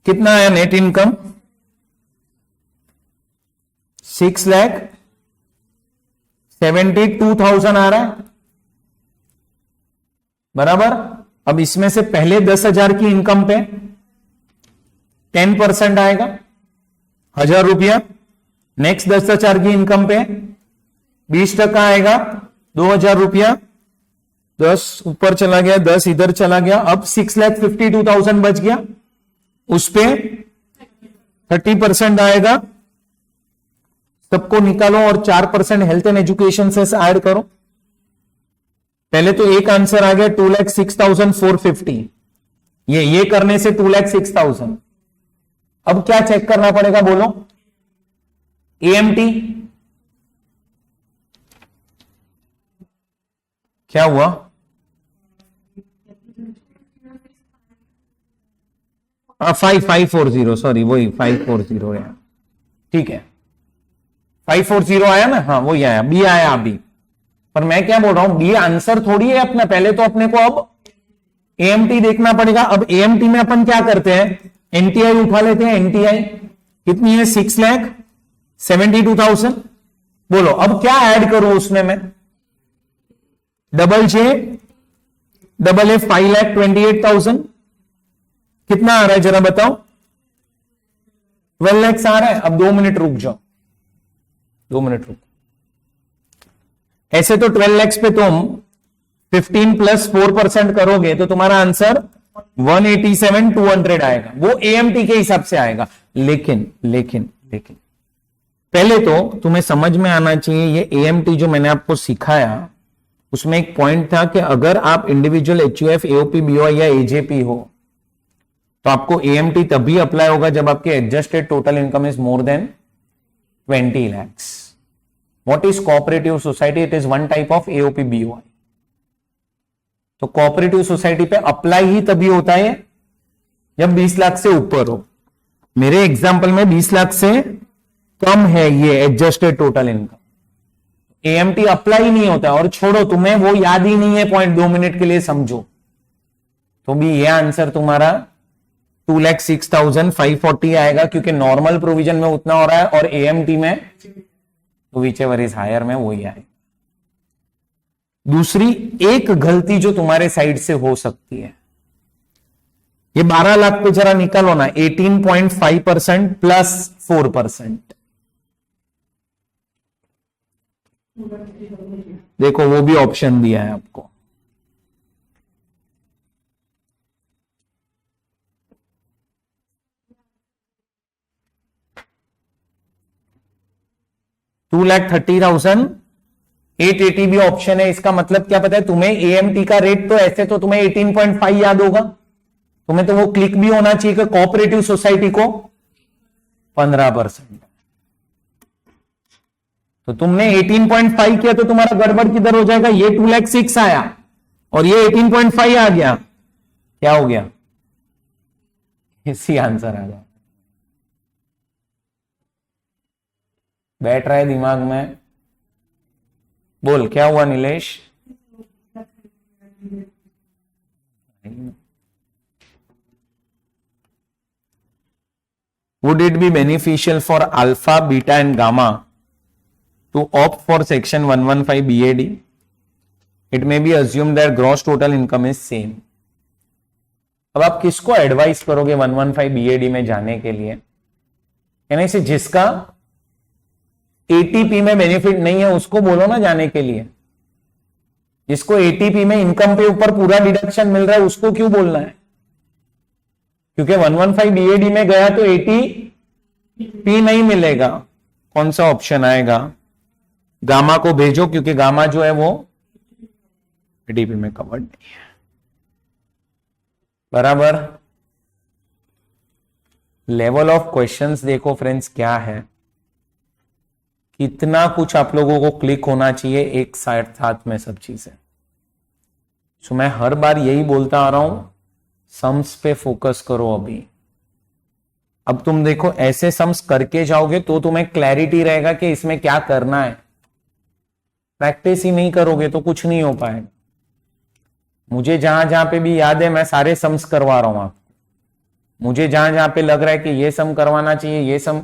कितना आया नेट इनकम? 6,72,000 आ रहा है, बराबर। अब इसमें से पहले 10,000 की इनकम पे 10% आएगा, 1,000 रुपया। नेक्स्ट 10,000 की इनकम पे 20% आएगा, 2,000 रुपया। 10 ऊपर चला गया, 10 इधर चला गया। अब 6,52,000 बच गया, उस पे 30% आएगा। सबको निकालो और 4% हेल्थ एंड एजुकेशन से ऐड करो। पहले तो एक आंसर आ गया 2,06,450। ये करने से 2,06,000। अब क्या चेक करना पड़ेगा बोलो? एएमटी क्या हुआ? हाँ 5,540, सॉरी वही 540 है, ठीक है 540 आया ना, हाँ वही आया। बी आया अभी, पर मैं क्या बोल रहा हूं, बी आंसर थोड़ी है अपना। पहले तो अपने को अब एएमटी देखना पड़ेगा। अब एएमटी में अपन क्या करते हैं, एनटीआई उठा लेते हैं। एनटीआई कितनी है? 6,72,000। बोलो अब क्या ऐड करूं उसमें मैं? Double J double A 5,28,000। कितना आ रहा है जरा बताओ? 12 लाख आ रहा है। अब 2 मिनट रुक जाओ, 2 मिनट रुक। ऐसे तो 12 लाख पे तुम 15 प्लस 4% करोगे तो तुम्हारा आंसर 187,200 आएगा। वो एएमटी के हिसाब से आएगा। लेकिन लेकिन लेकिन पहले तो तुम्हें समझ में आना चाहिए, ये एएमटी जो मैंने आपको सिखाया उसमें एक पॉइंट था कि अगर आप इंडिविजुअल एचयूएफ, एओपी, बीओआई या एजेपी हो तो आपको एएमटी तभी अप्लाई होगा जब आपके adjusted total income is more then 20 lakhs. What is cooperative society? It is one type of AOP BOI. तो कोऑपरेटिव सोसाइटी पे अप्लाई ही तभी होता है जब 20 लाख से ऊपर हो। मेरे एग्जांपल में 20 लाख से कम है ये adjusted total income, AMT apply नहीं होता। और छोड़ो, तुम्हें वो याद ही नहीं है पॉइंट, 2 मिनट के लिए समझो तो भी ये आंसर तुम्हारा 2,06,540 आएगा, क्योंकि नॉर्मल प्रोविजन में उतना हो रहा है और एएमटी में तो विच एवर इज हायर में वही आए। दूसरी एक गलती जो तुम्हारे साइड से हो सकती है, ये 12 लाख पे जरा निकालो ना, 18.5% प्लस 4%। देखो वो भी ऑप्शन दिया है आपको। 2,30,880 भी ऑप्शन है। इसका मतलब क्या पता है तुम्हें? एएमटी का रेट तो ऐसे तो तुम्हें 18.5 याद होगा, तुम्हें तो वो क्लिक भी होना चाहिए कि कोऑपरेटिव सोसाइटी को 15%। तो तुमने 18.5 किया तो तुम्हारा गड़बड़ किधर हो जाएगा? ये 2,06,000 आया और ये 18.5 आ गया, क्या हो गया? इसी आंसर आ गया। बैठ रहा है दिमाग में? बोल क्या हुआ Nilesh? Would it be beneficial for alpha, beta and gamma to opt for section 115 BAD? It may be assumed that gross total income is same. अब आप किसको एडवाइस करोगे 115 BAD में जाने के लिए? यानी से जिसका एटीपी में बेनिफिट नहीं है उसको बोलो ना जाने के लिए। जिसको एटीपी में इनकम पे ऊपर पूरा डिडक्शन मिल रहा है उसको क्यों बोलना है? क्योंकि 115 बीएडी में गया तो एटीपी नहीं मिलेगा। कौन सा ऑप्शन आएगा? गामा को भेजो, क्योंकि गामा जो है वो एटीपी में कवर्ड नहीं है। बराबर। लेवल ऑफ क्वेश्चंस देखो फ्रेंड्स क्या है, कितना कुछ आप लोगों को क्लिक होना चाहिए एक साथ में सब चीजें। सो मैं हर बार यही बोलता आ रहा हूं, सम्स पे फोकस करो अभी। अब तुम देखो ऐसे सम्स करके जाओगे तो तुम्हें क्लैरिटी रहेगा कि इसमें क्या करना है। प्रैक्टिस ही नहीं करोगे तो कुछ नहीं हो पाएगा। मुझे जहां जहां पे भी याद है मैं सारे सम्स करवा रहा हूं आपको। मुझे जहां जहां पे लग रहा है कि ये सम करवाना चाहिए, ये सम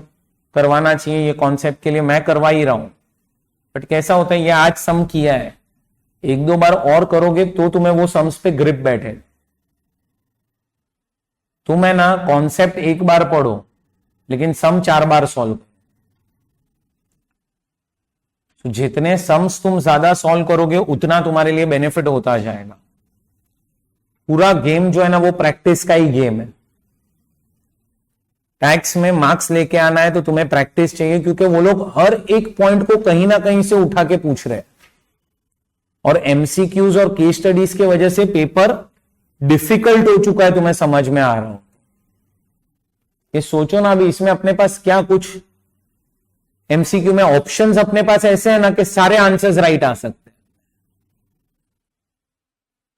करवाना चाहिए, ये कॉन्सेप्ट के लिए मैं करवा ही रहा हूं। बट कैसा होता है, ये आज सम किया है, एक दो बार और करोगे तो तुम्हें वो सम्स पे ग्रिप बैठे। तुम है ना कॉन्सेप्ट एक बार पढ़ो लेकिन सम 4 बार सॉल्व करो। तो जितने सम्स तुम ज्यादा सॉल्व करोगे उतना तुम्हारे लिए बेनिफिट होता जाएगा। पूरा गेम जो है ना वो प्रैक्टिस का ही गेम है। टैक्स में मार्क्स लेके आना है तो तुम्हें प्रैक्टिस चाहिए, क्योंकि वो लोग हर एक पॉइंट को कहीं ना कहीं से उठा के पूछ रहे हैं। और एमसीक्यूज और केस स्टडीज के वजह से पेपर डिफिकल्ट हो चुका है, तुम्हें समझ में आ रहा हूं। ये सोचो ना अभी इसमें अपने पास क्या कुछ एमसीक्यू में ऑप्शंस अपने पास ऐसे हैं ना कि सारे आंसर्स राइट आ सकते हैं।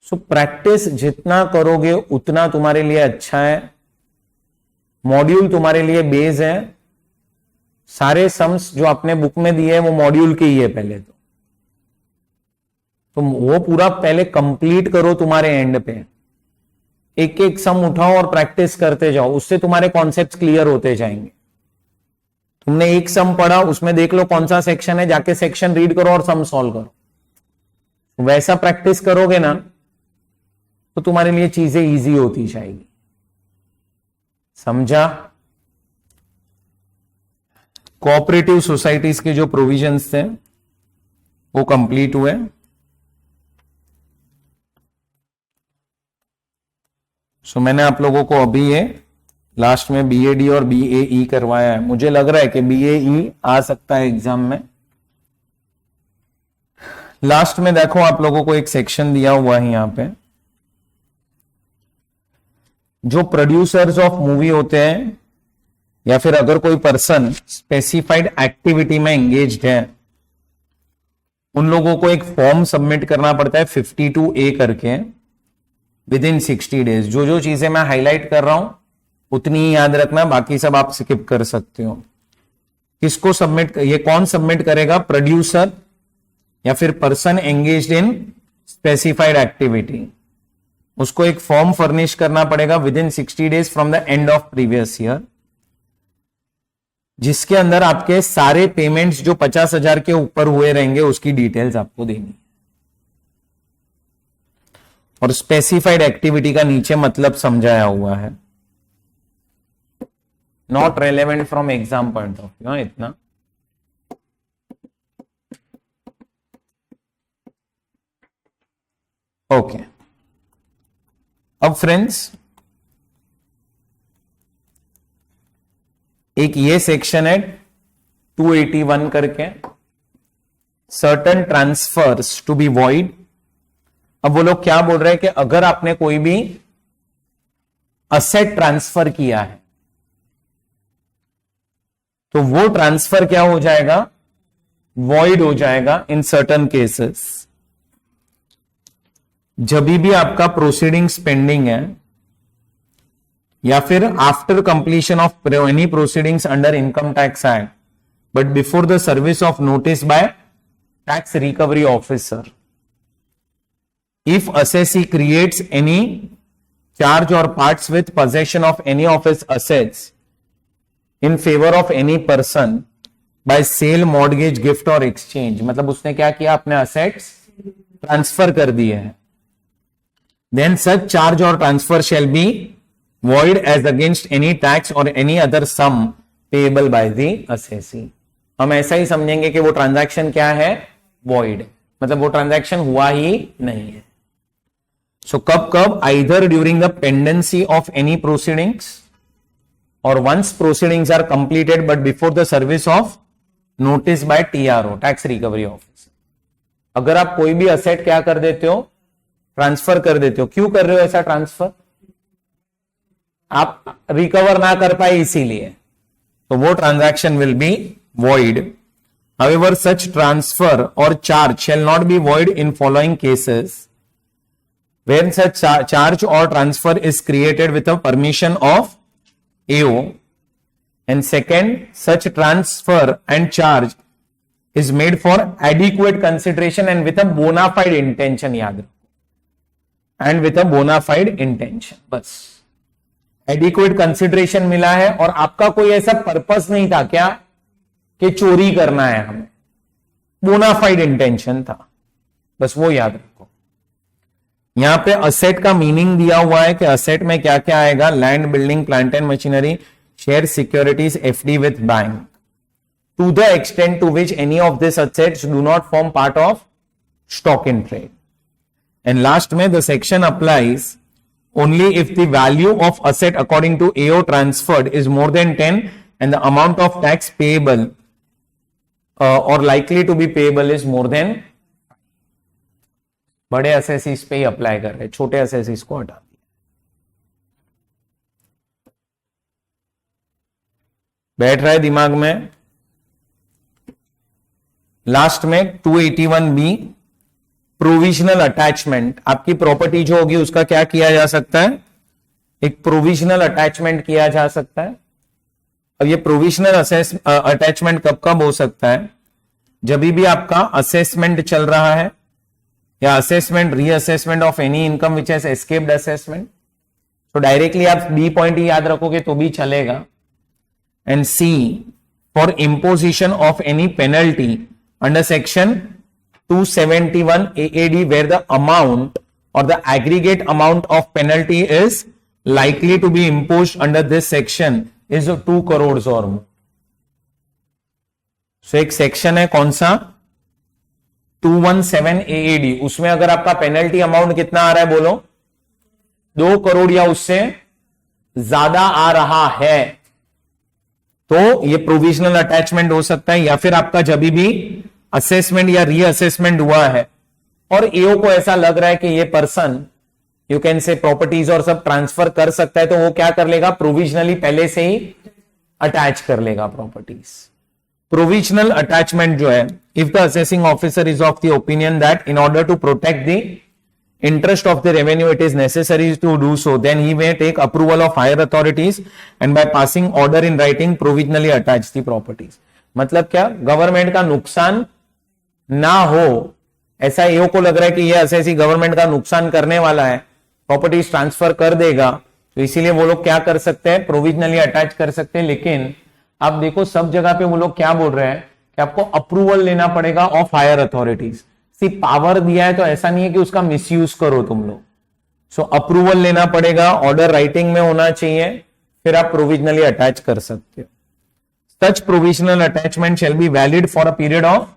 सो प्रैक्टिस जितना करोगे उतना तुम्हारे लिए अच्छा है। मॉड्यूल तुम्हारे लिए बेस है। सारे सम्स जो आपने बुक में दिए हैं वो मॉड्यूल के ही है पहले तो वो पूरा पहले कंप्लीट करो। तुम्हारे एंड पे एक एक सम उठाओ और प्रैक्टिस करते जाओ, उससे तुम्हारे कॉन्सेप्ट्स क्लियर होते जाएंगे। तुमने एक सम पढ़ा, उसमें देख लो कौन सा सेक्शन है, जाके सेक्शन रीड करो और सम सॉल्व करो। वैसा प्रैक्टिस करोगे ना तो तुम्हारे लिए चीजें इजी होती जाएगी। समझा? कोऑपरेटिव सोसाइटीज के जो प्रोविजंस थे वो कंप्लीट हुए। सो मैंने आप लोगों को अभी ये लास्ट में बीएडी और बीएई करवाया है। मुझे लग रहा है कि बीएई आ सकता है एग्जाम में। लास्ट में देखो आप लोगों को एक सेक्शन दिया हुआ है यहां पे, जो प्रोड्यूसर्स ऑफ मूवी होते हैं या फिर अगर कोई पर्सन स्पेसिफाइड एक्टिविटी में एंगेज्ड है, उन लोगों को एक फॉर्म सबमिट करना पड़ता है 52A करके विद इन 60 डेज। जो जो चीजें मैं हाईलाइट कर रहा हूं उतनी ही याद रखना, बाकी सब आप स्किप कर सकते हो। किसको सबमिट, ये कौन सबमिट करेगा? प्रोड्यूसर या फिर person engaged in specified activity. उसको एक फॉर्म फर्निश करना पड़ेगा with in 60 days from the end of previous year, जिसके अंदर आपके सारे पेमेंट्स जो 50,000 के ऊपर हुए रहेंगे उसकी डिटेल्स आपको देनी। और स्पेसिफाइड एक्टिविटी का नीचे मतलब समझाया हुआ है, not relevant from exam point of view. इतना ओके। अब फ्रेंड्स एक ये सेक्शन है 281 करके, certain transfers to be void. अब वो लोग क्या बोल रहे हैं कि अगर आपने कोई भी असेट ट्रांसफर किया है तो वो ट्रांसफर क्या हो जाएगा, वॉइड हो जाएगा इन सर्टन केसेस। जब भी आपका प्रोसीडिंग्स पेंडिंग है या फिर after completion of any proceedings under income tax act but before the service of notice bye tax recovery officer, if assessee creates any charge or parts with possession of any of his assets in favor of any person by sale, mortgage, gift or exchange, मतलब उसने क्या किया, अपने assets transfer कर दिए हैं, then such charge or transfer shall be void as against any tax or any other sum payable by the assessee। हम ऐसा ही समझेंगे कि वो ट्रांजैक्शन क्या है, void, मतलब वो ट्रांजैक्शन हुआ ही नहीं है। So कब either during the pendency of any proceedings or once proceedings are completed but before the service of notice by TRO, tax recovery officer। अगर आप कोई भी असेट क्या कर देते हो, ट्रांसफर कर देते हो, क्यों कर रहे हो ऐसा ट्रांसफर, आप रिकवर ना कर पाए इसीलिए, तो वो transaction will be void। However, such transfer or charge shall not be void in following cases: when such charge or transfer is created with a permission of AO, and second, such transfer and charge is made for adequate consideration and with a bona fide intention, याद रखो, and with a bona fide intention, बस adequate consideration मिला है और आपका कोई ऐसा purpose नहीं था क्या कि चोरी करना है हमें, bona fide intention था, बस वो याद रखो। यहां पे असेट का मीनिंग दिया हुआ है कि असेट में क्या क्या आएगा, land, building, plant and machinery, share, securities, FD with bank, to the extent to which any of this assets do not form part of stock in trade. And last में the section applies only if the value of asset according to AO transferred is more than 10 and the amount of tax payable or likely to be payable is more than. बड़े assessees पे ही apply कर रहे, छोटे assessees को हटा दिया। बैठ रहा है दिमाग में। लास्ट में 281B प्रोविजनल अटैचमेंट, आपकी प्रॉपर्टी जो होगी उसका क्या किया जा सकता है, एक प्रोविजनल अटैचमेंट किया जा सकता है। अब ये प्रोविजनल अटैचमेंट कब कब हो सकता है, जब भी आपका असेसमेंट चल रहा है या assessment reassessment of any income which has escaped assessment, तो डायरेक्टली आप बी पॉइंट ही याद रखोगे तो भी चलेगा। And C for imposition of any penalty under section 271 AAD where the amount or the aggregate amount of penalty is likely to be imposed under this section is 2 crores or more। So एक section है कौन सा, 217 AAD, उसमें अगर आपका penalty amount कितना आ रहा है बोलो, 2 करोड़ या उससे ज्यादा आ रहा है, तो ये प्रोविजनल अटैचमेंट हो सकता है। या फिर आपका जब भी असेसमेंट या रीअसेसमेंट हुआ है और एओ को ऐसा लग रहा है कि ये person you can say properties और सब ट्रांसफर कर सकता है, तो वो क्या कर लेगा, प्रोविजनली पहले से ही अटैच कर लेगा प्रॉपर्टीज। प्रोविजनल अटैचमेंट जो है, if the assessing officer is of the opinion that in order to protect the interest of the revenue it is necessary to do so, then he may take approval of higher authorities and by passing order in writing provisionally attach the properties। मतलब क्या, government का नुकसान ना हो, ऐसा एओ को लग रहा है कि यह असेसी गवर्नमेंट का नुकसान करने वाला है, प्रॉपर्टीज ट्रांसफर कर देगा, तो इसीलिए वो लोग क्या कर सकते हैं, प्रोविजनली अटैच कर सकते हैं। लेकिन आप देखो सब जगह पे वो लोग क्या बोल रहे हैं कि आपको अप्रूवल लेना पड़ेगा ऑफ हायर अथॉरिटीज। सिर्फ पावर दिया है तो ऐसा नहीं है कि उसका मिसयूज करो तुम लोग। सो अप्रूवल लेना पड़ेगा, ऑर्डर राइटिंग में होना चाहिए, फिर आप प्रोविजनली अटैच कर सकते हो। Such provisional attachment shall be valid for a period of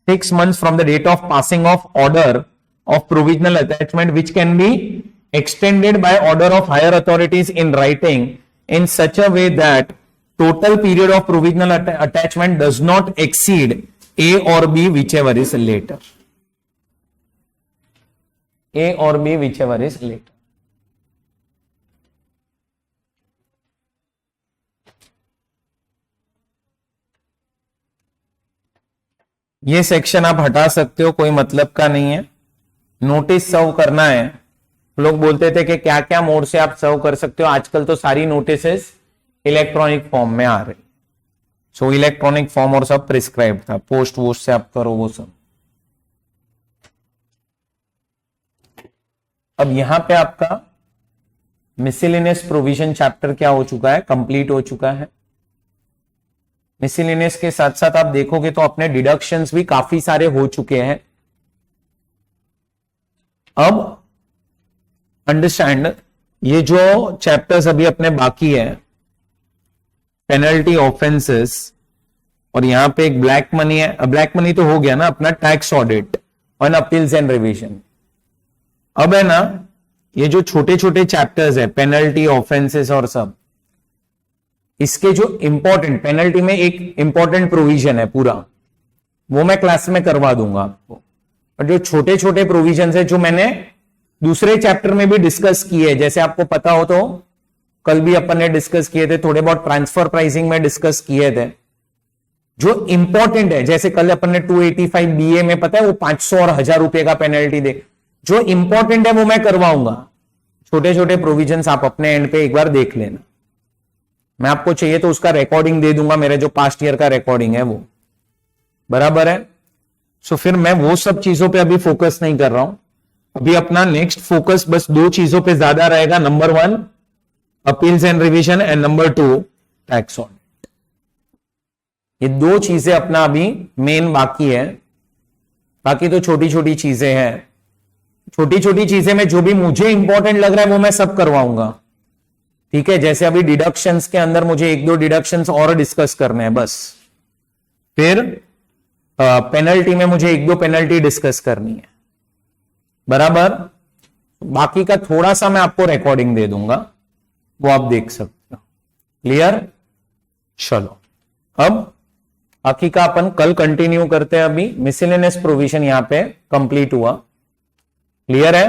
6 months from the date of passing of order of provisional attachment, which can be extended by order of higher authorities in writing in such a way that total period of provisional attachment does not exceed A or B, whichever is later. A or B, whichever is later. ये section आप हटा सकते हो, कोई मतलब का नहीं है। नोटिस सर्व करना है। लोग बोलते थे कि क्या क्या मोड से आप सर्व कर सकते हो। आजकल तो सारी नोटिसेस इलेक्ट्रॉनिक फॉर्म में आ रही। सो इलेक्ट्रॉनिक फॉर्म और सब प्रिस्क्राइब था, पोस्ट वोस्ट से आप करो वो सब। अब यहां पे आपका मिसलेनियस प्रोविजन चैप्टर क्या हो चुका है, कंप्लीट हो चुका है। मिसलेनियस के साथ साथ आप देखोगे तो अपने डिडक्शंस भी काफी सारे हो चुके हैं। अब अंडरस्टैंड, ये जो चैप्टर्स अभी अपने बाकी है, पेनल्टी ऑफेंसेस, और यहां पे एक ब्लैक मनी है। ब्लैक मनी तो हो गया ना अपना, टैक्स ऑडिट और अपील्स एंड रिवीजन। अब है ना, ये जो छोटे छोटे चैप्टर्स है, पेनल्टी ऑफेंसेस और सब, इसके जो इंपॉर्टेंट, पेनल्टी में एक इंपॉर्टेंट प्रोविजन है पूरा, वो मैं क्लास में करवा दूंगा आपको। और जो छोटे छोटे प्रोविजन है जो मैंने दूसरे चैप्टर में भी डिस्कस किए, जैसे आपको पता हो तो कल भी अपन ने डिस्कस किए थे, थोड़े बहुत ट्रांसफर प्राइसिंग में डिस्कस किए थे। जो इंपॉर्टेंट है, जैसे कल अपन ने 285 BA में, पता है वो 500 और 1000 रुपए का पेनल्टी दे, जो इंपॉर्टेंट है वो मैं करवाऊंगा। छोटे छोटे प्रोविजंस आप अपने एंड पे एक बार देख लेना। मैं आपको चाहिए तो उसका रिकॉर्डिंग दे दूंगा, मेरे जो पास्ट ईयर का रिकॉर्डिंग है वो, बराबर है। सो फिर मैं वो सब चीजों पे अभी फोकस नहीं कर रहा हूं। अभी अपना नेक्स्ट फोकस बस दो चीजों पे ज्यादा रहेगा। Number 1 appeals and revision, and number 2 tax audit. ये दो चीजें अपना अभी मेन बाकी है। बाकी तो छोटी छोटी चीजें हैं। छोटी छोटी चीजें में जो भी मुझे इंपॉर्टेंट लग रहा है वो मैं सब करवाऊंगा, ठीक है। जैसे अभी डिडक्शंस के अंदर मुझे 1-2 डिडक्शंस और डिस्कस करने हैं बस। फिर पेनल्टी में मुझे 1-2 पेनल्टी डिस्कस करनी है, बराबर। बाकी का थोड़ा सा मैं आपको रिकॉर्डिंग दे दूंगा, वो आप देख सकते हो। क्लियर? चलो, अब बाकी का अपन कल कंटिन्यू करते हैं। अभी मिसलेनियस प्रोविजन यहां पे कंप्लीट हुआ। क्लियर है?